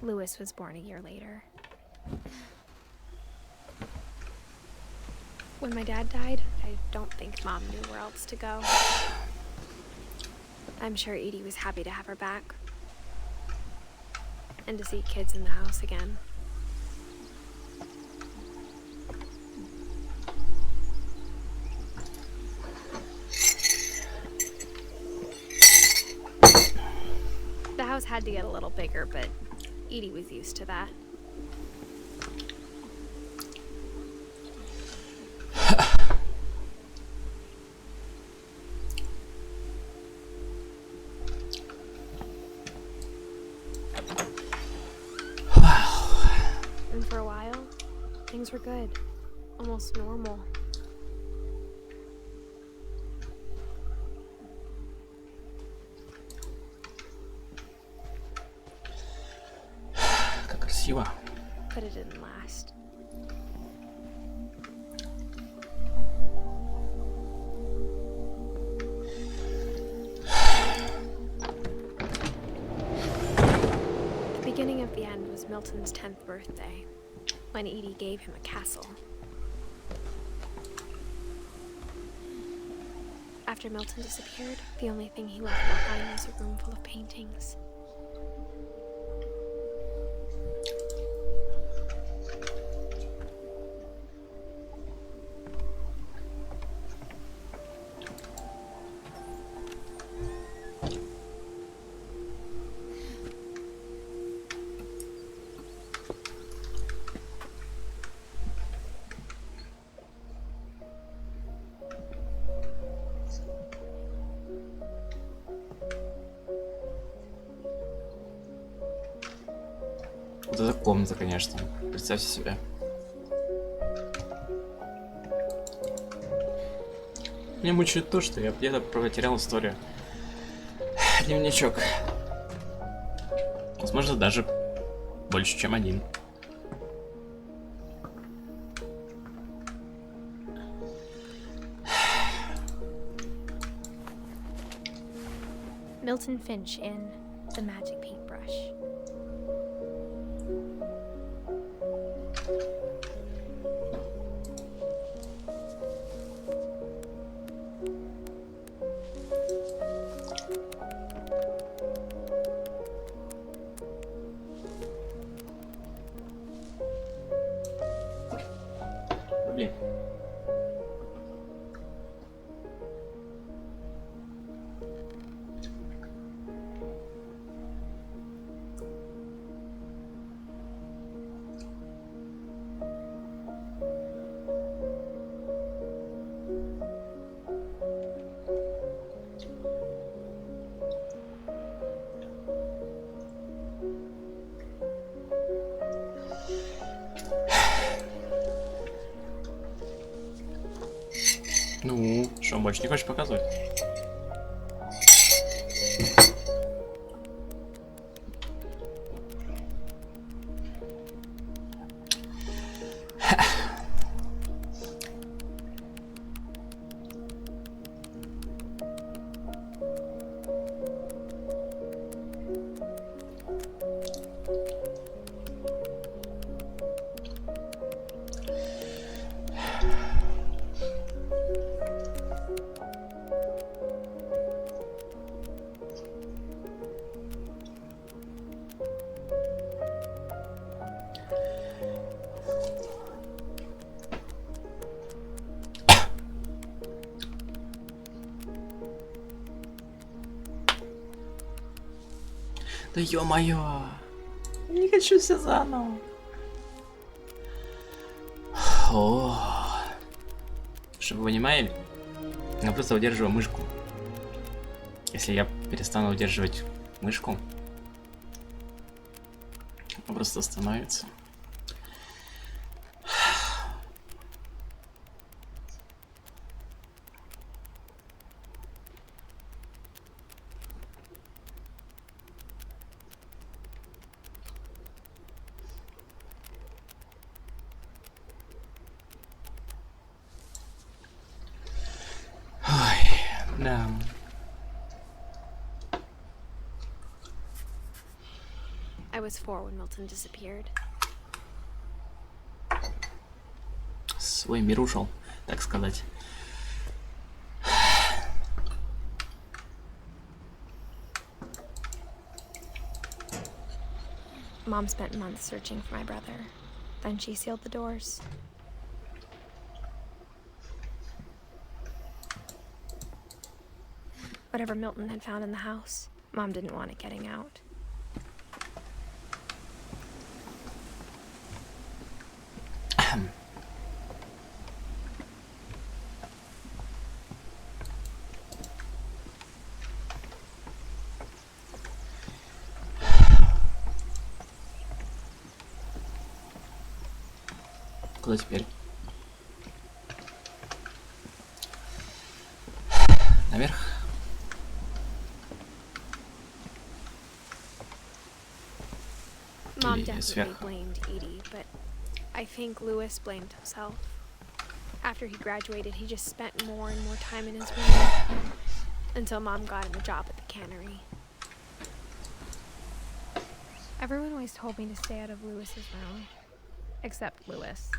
Lewis was born a year later. When my dad died, I don't think Mom knew where else to go. I'm sure Edie was happy to have her back. and to see kids in the house again. The house had to get a little bigger, but Edie was used to that. And for a while, things were good. Almost normal. Как красиво. But it didn't last. The beginning of the end was Milton's 10th birthday, when Edie gave him a castle. After Milton disappeared, the only thing he left behind was a room full of paintings. Вот эта комната, конечно. Представьте себе. Меня мучает то, что я где-то потерял историю. Дневничок. Возможно, даже больше, чем один. Milton Finch in The Magic Paintbrush. Блин. Ну, что, больше не хочешь показывать? Да ё-моё! Не хочу все заново. О, чтобы вы понимали, я просто удерживаю мышку. Если я перестану удерживать мышку, она просто остановится. Да. I was 4 when Milton disappeared. Свой мир ушел, так сказать. Mom spent months searching for my brother. Then she sealed the doors. Whatever Milton had found in the house, Mom didn't want it getting out. Куда теперь? Наверх? Mom Или definitely сверху? blamed Edie, but I think Lewis blamed himself. After he graduated, he just spent more and more time in his room until Mom got him a job at the cannery. Everyone always told me to stay out of Lewis's room, except Lewis.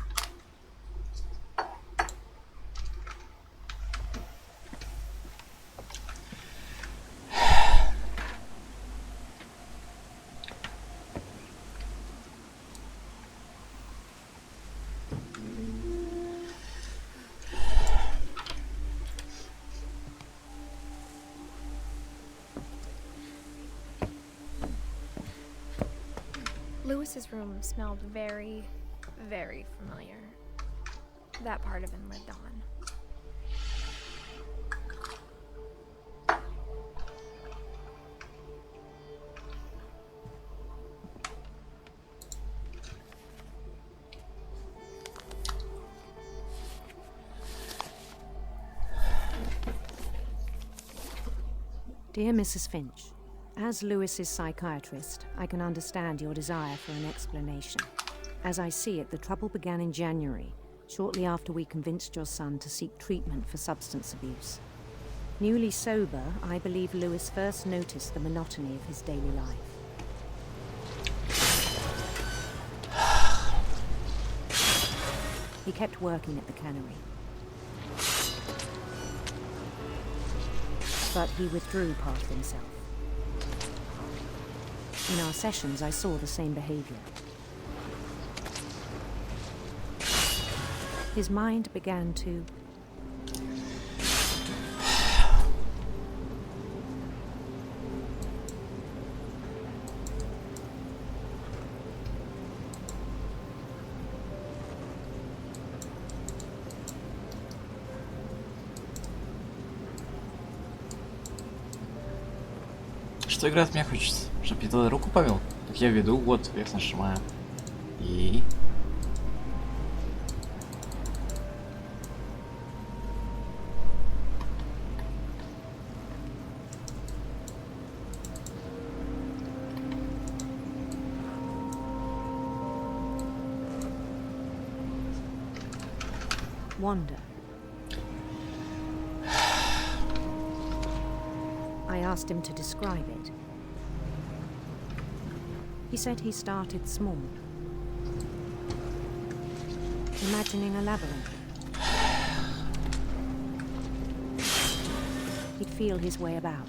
Lewis's room smelled very, very familiar. That part of him lived on. Dear Mrs. Finch, as Lewis's psychiatrist, I can understand your desire for an explanation. As I see it, the trouble began in January, shortly after we convinced your son to seek treatment for substance abuse. Newly sober, I believe Lewis first noticed the monotony of his daily life. He kept working at the cannery. But he withdrew part of himself. In our sessions, I saw the same behavior. His mind began to... Что игра от меня хочет? Чтоб я туда руку повел? Так я веду, вот, вверх нажимаю. И... Wonder. I asked him to describe it. He said he started small, imagining a labyrinth. He'd feel his way about.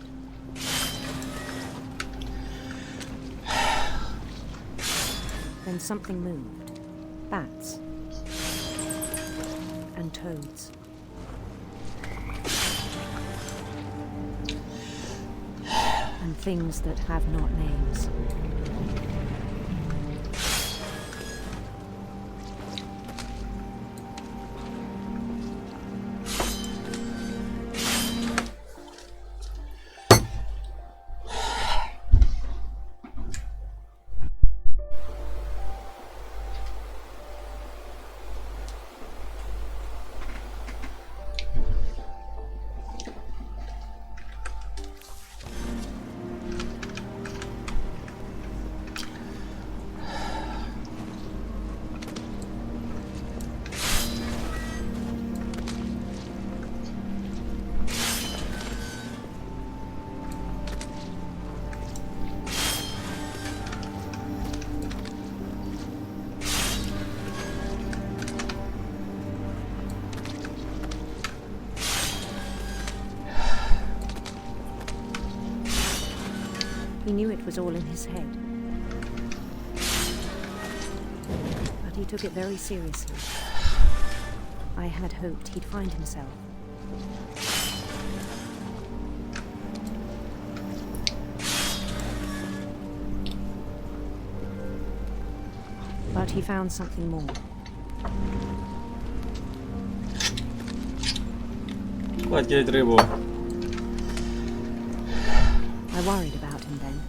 Then something moved. Bats. And toads. And things that have not names. He knew it was all in his head. he took it very seriously. I had hoped he'd find himself. But he found something more. Хватит рыбу. I worried about him then.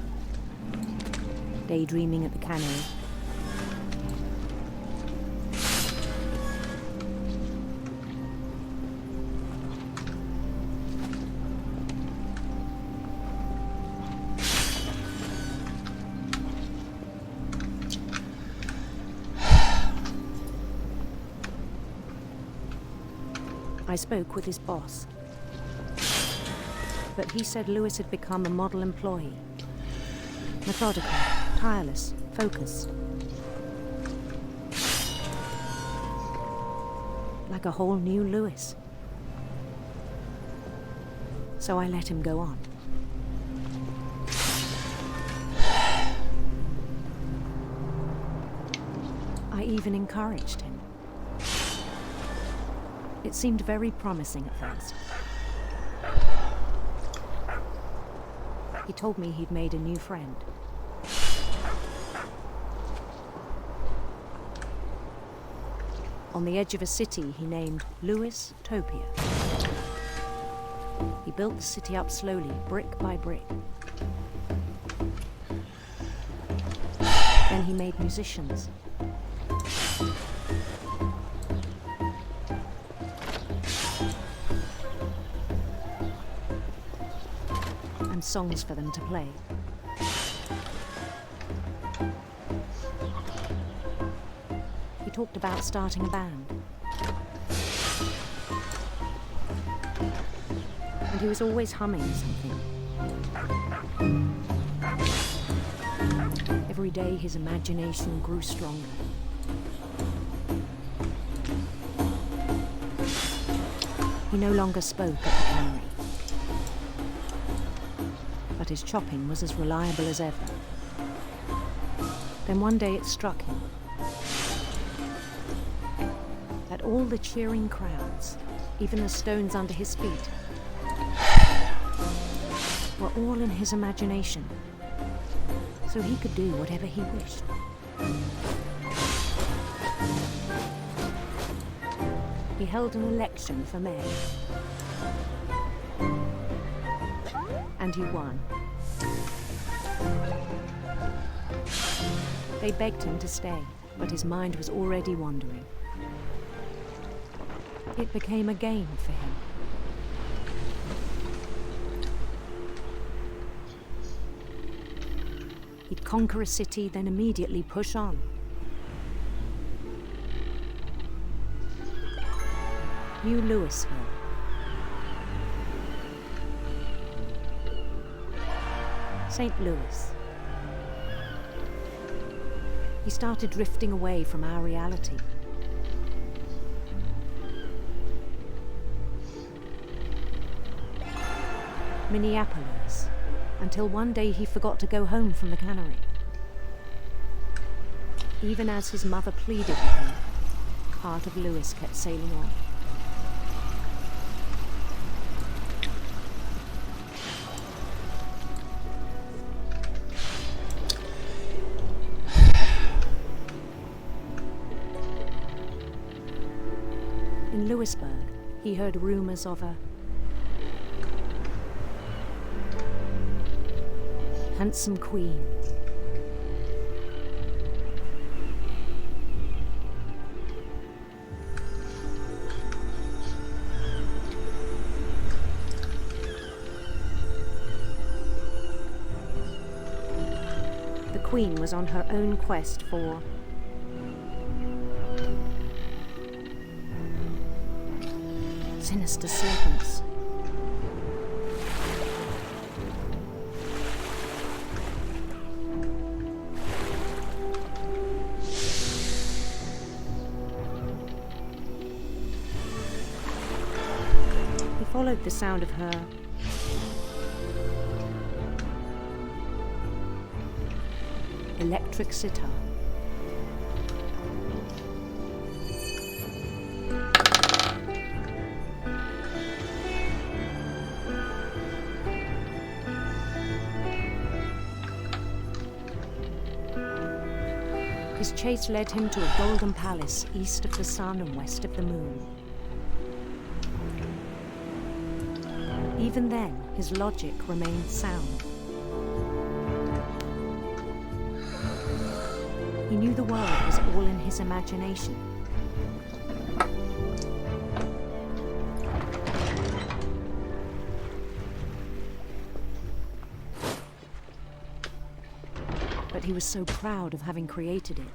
Daydreaming at the cannery. I spoke with his boss, but he said Lewis had become a model employee. Methodical, tireless, focused. Like a whole new Lewis. So I let him go on. I even encouraged him. It seemed very promising at first. He told me he'd made a new friend. On the edge of a city he named Lewis Topia. He built the city up slowly, brick by brick. Then he made musicians. And songs for them to play. He talked about starting a band. And he was always humming something. Every day his imagination grew stronger. He no longer spoke at the cannery. But his chopping was as reliable as ever. Then one day it struck him that all the cheering crowds, even the stones under his feet, were all in his imagination, so he could do whatever he wished. He held an election for mayor. And he won. They begged him to stay, but his mind was already wandering. It became a game for him. He'd conquer a city, then immediately push on. New Louisville. St. Louis. He started drifting away from our reality. Minneapolis, until one day he forgot to go home from the cannery. Even as his mother pleaded with him, part of Lewis kept sailing on. In Lewisburg, he heard rumors of a handsome queen. The queen was on her own quest for sinister serpents. He followed the sound of her electric sitar. His chase led him to a golden palace east of the sun and west of the moon. Even then, his logic remained sound. He knew the world was all in his imagination. But he was so proud of having created it.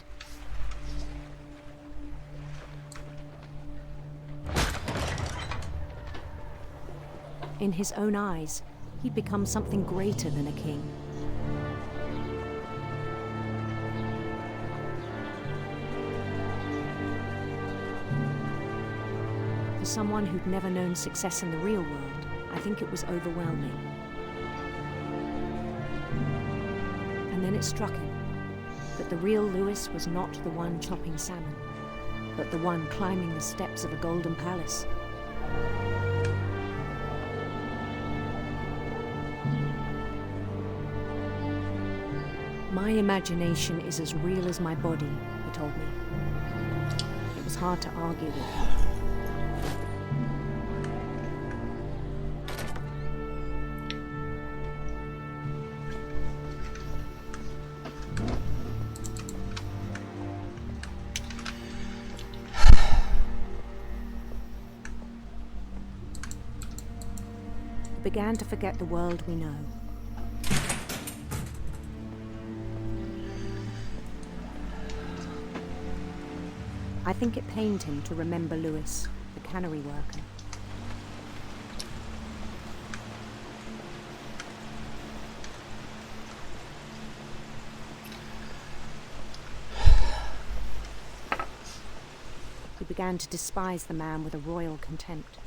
In his own eyes, he'd become something greater than a king. For someone who'd never known success in the real world, I think it was overwhelming. And then it struck him that the real Lewis was not the one chopping salmon, but the one climbing the steps of a golden palace. My imagination is as real as my body, he told me. It was hard to argue with him. We began to forget the world we know. I think it pained him to remember Lewis, the cannery worker. He began to despise the man with a royal contempt.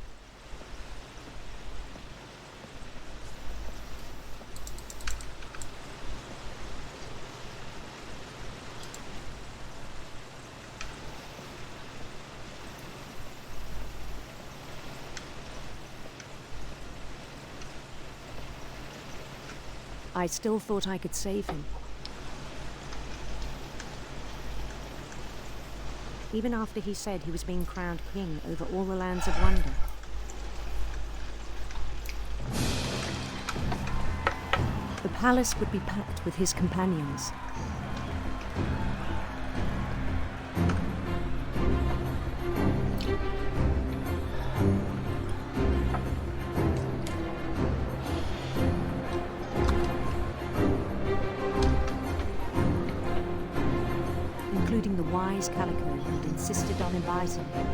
I still thought I could save him. Even after he said he was being crowned king over all the lands of wonder. The palace would be packed with his companions. Including the wise Calico who'd insisted on inviting him.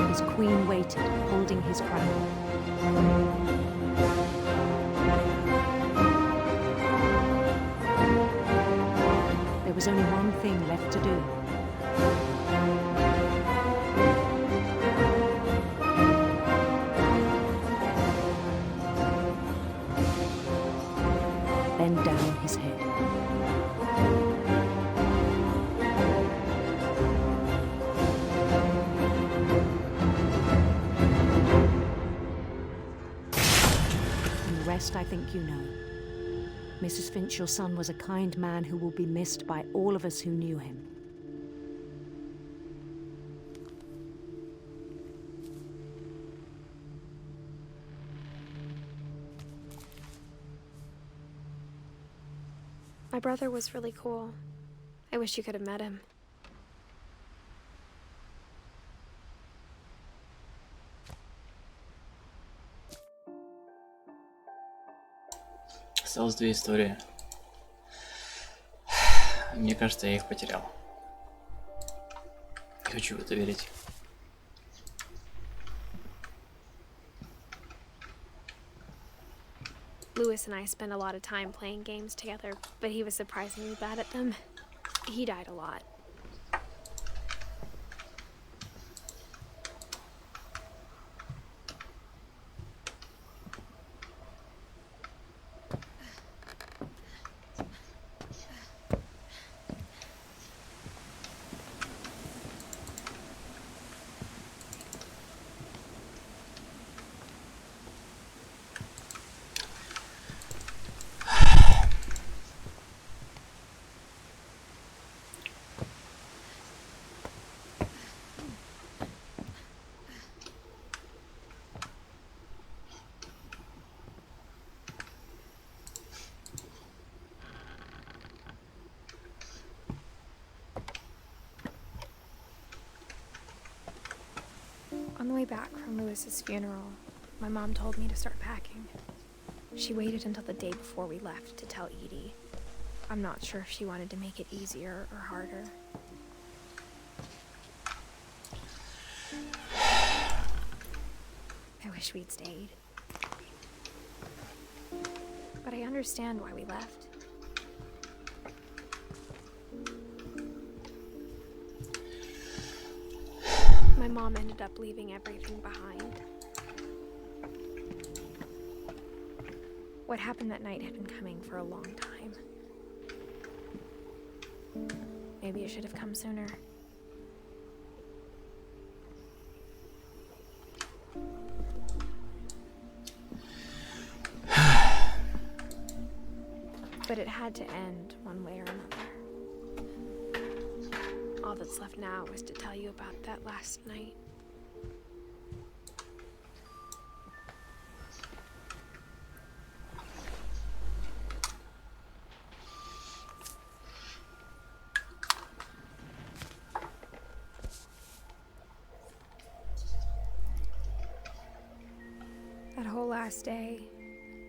His queen waited, holding his crown. There was only one thing left to do. Bend down his head. And the rest I think you know. Mrs. Finch, your son was a kind man who will be missed by all of us who knew him. My brother was really cool. I wish you could have met him. Осталось 2 истории. Мне кажется, я их потерял. Хочу в это верить. Lewis and I spent a lot of time playing games together, but he was surprisingly bad at them. He died a lot. On the way back from Lewis's funeral, my mom told me to start packing. She waited until the day before we left to tell Edie. I'm not sure if she wanted to make it easier or harder. I wish we'd stayed. But I understand why we left. My mom ended up leaving everything behind. What happened that night had been coming for a long time. Maybe it should have come sooner. But it had to end one way or another. All that's left now is to tell you about that last night. That whole last day,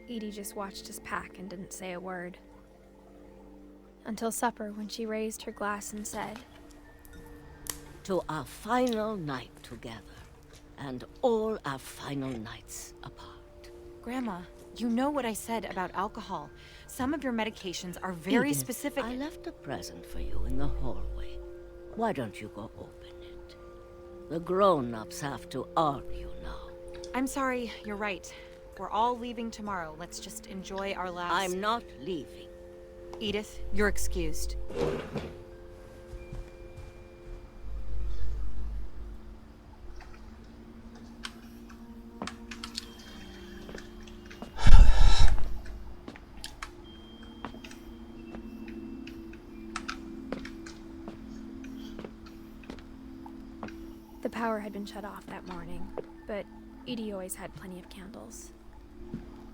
Edie just watched us pack and didn't say a word. Until supper, when she raised her glass and said, "To our final night together, and all our final nights apart." Grandma, you know what I said about alcohol. Some of your medications are very Edith, specific. I left a present for you in the hallway. Why don't you go open it? The grown-ups have to argue now. I'm sorry, you're right. We're all leaving tomorrow. Let's just enjoy our last... I'm not leaving. Edith, you're excused. The power had been shut off that morning, but Edie always had plenty of candles.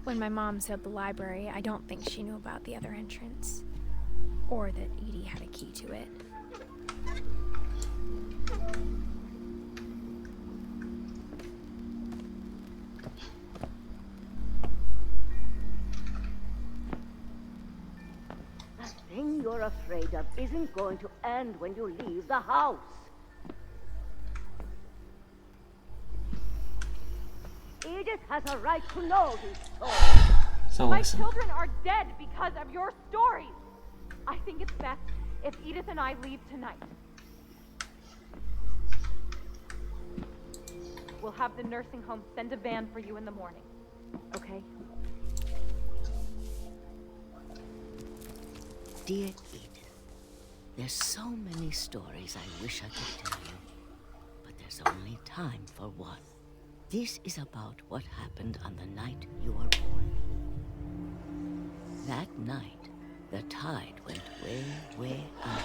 When my mom sealed the library, I don't think she knew about the other entrance, or that Edie had a key to it. That thing you're afraid of isn't going to end when you leave the house. Edith has a right to know these stories. My children are dead because of your stories. I think it's best if Edith and I leave tonight. We'll have the nursing home send a van for you in the morning, okay? Dear Edith, there's so many stories I wish I could tell you, but there's only time for one. This is about what happened on the night you were born. That night, the tide went way, way out.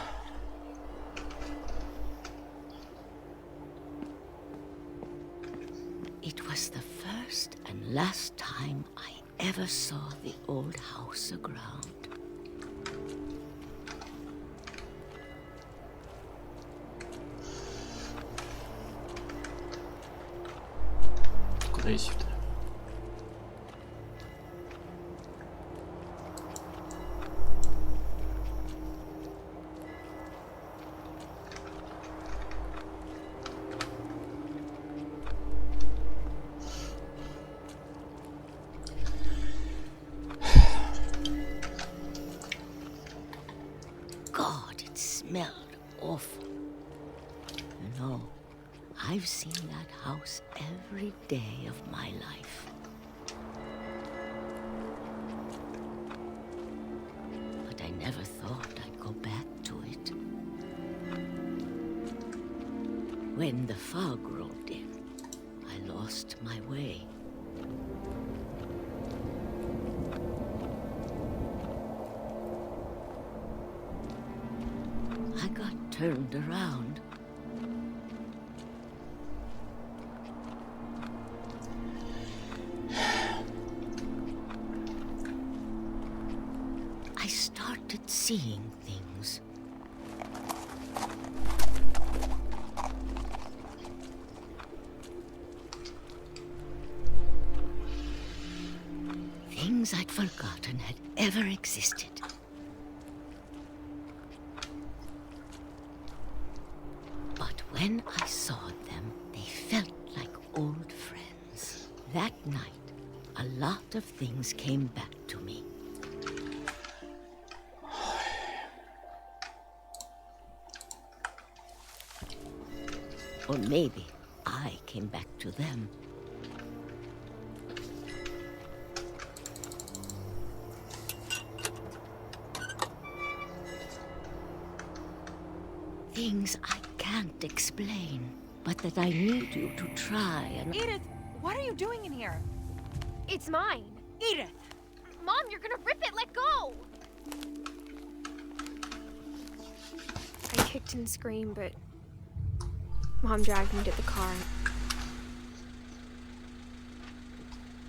It was the first and last time I ever saw the old house aground. Куда идти-то? smelled awful. You know, I've seen that house every day of my life. But I never thought I'd go back to it. When the fog rolled in, I lost my way. I got turned around. I started seeing things. Things I'd forgotten had ever existed. But when I saw them, they felt like old friends. That night, a lot of things came back to me. Or maybe I came back to them. Things I can't explain, but that I need you to try and... Edith, what are you doing in here? It's mine. Edith! Mom, you're gonna rip it! Let go! I kicked and screamed, but Mom dragged me to the car.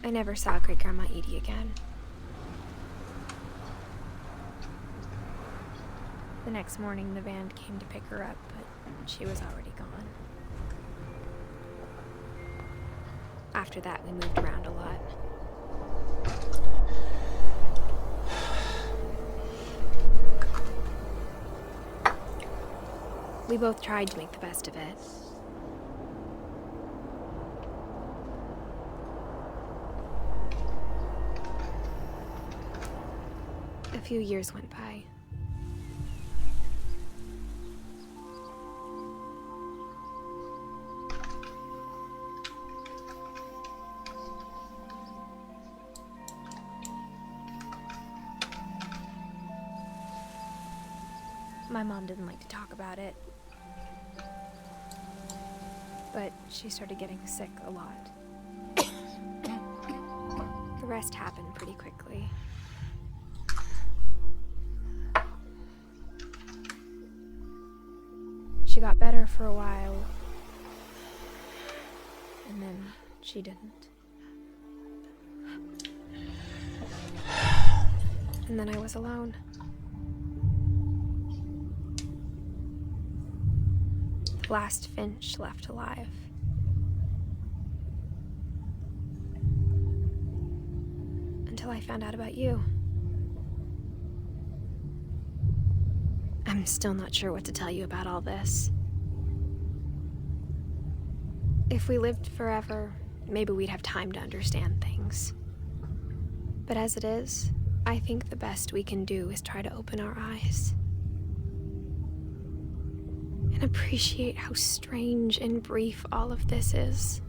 I never saw Great Grandma Edie again. The next morning, the van came to pick her up, but she was already gone. After that, we moved around a lot. We both tried to make the best of it. A few years went by. My mom didn't like to talk about it, but she started getting sick a lot. The rest happened pretty quickly. She got better for a while, and then she didn't. And then I was alone. The last Finch left alive. Until I found out about you. I'm still not sure what to tell you about all this. If we lived forever, maybe we'd have time to understand things. But as it is, I think the best we can do is try to open our eyes. And appreciate how strange and brief all of this is.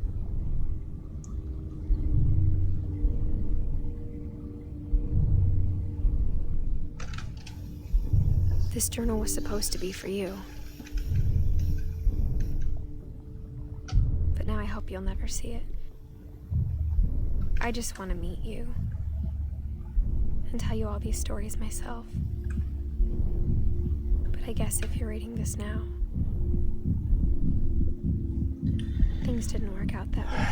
This journal was supposed to be for you. But now I hope you'll never see it. I just want to meet you and tell you all these stories myself. But I guess if you're reading this now, things didn't work out that way.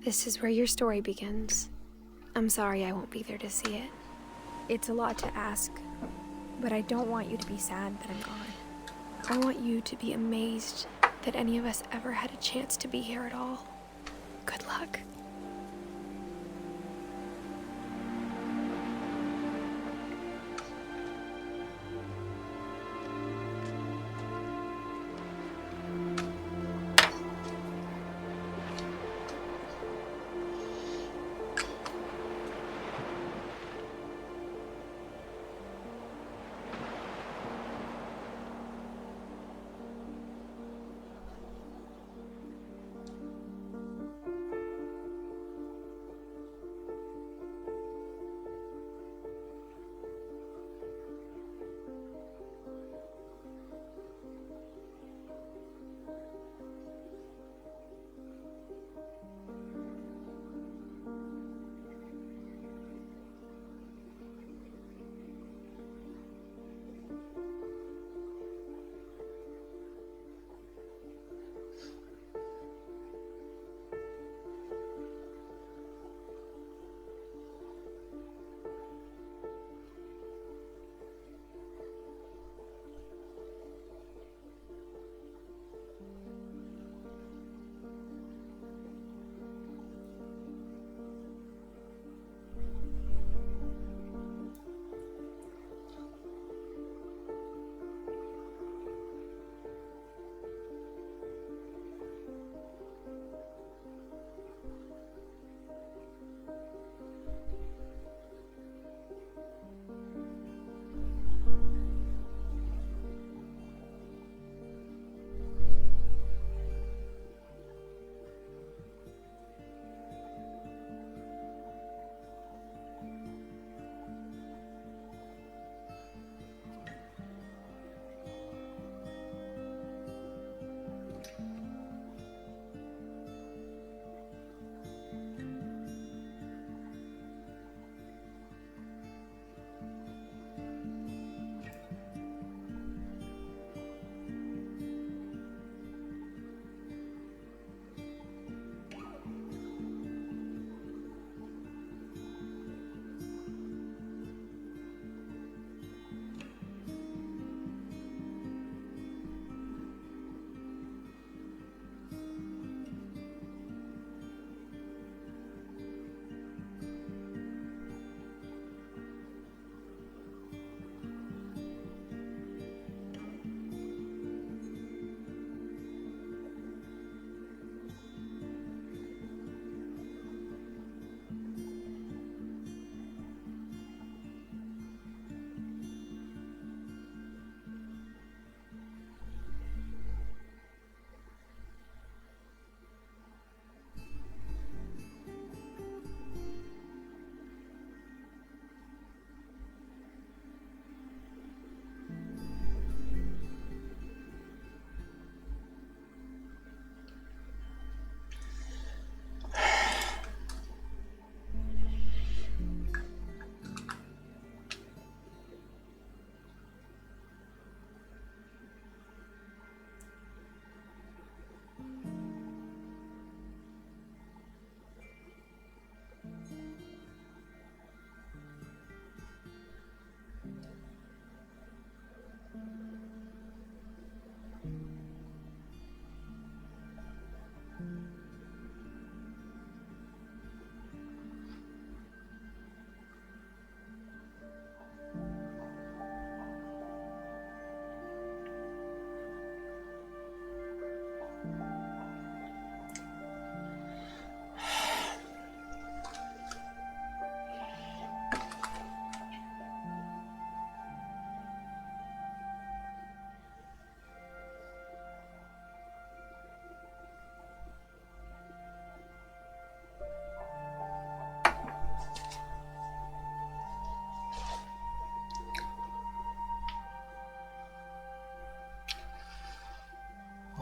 This is where your story begins. I'm sorry I won't be there to see it. It's a lot to ask, but I don't want you to be sad that I'm gone. I want you to be amazed that any of us ever had a chance to be here at all. Good luck.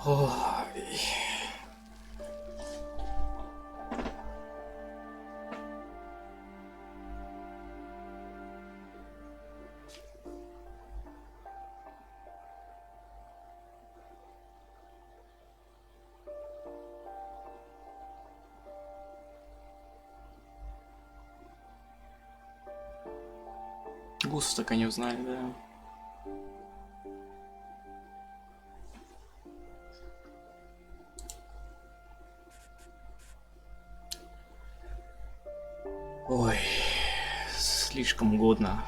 Ой. Гуса так и не узнали, да. Ой, слишком годно.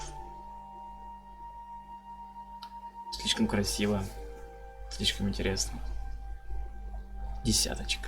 Слишком красиво. Слишком интересно. 10.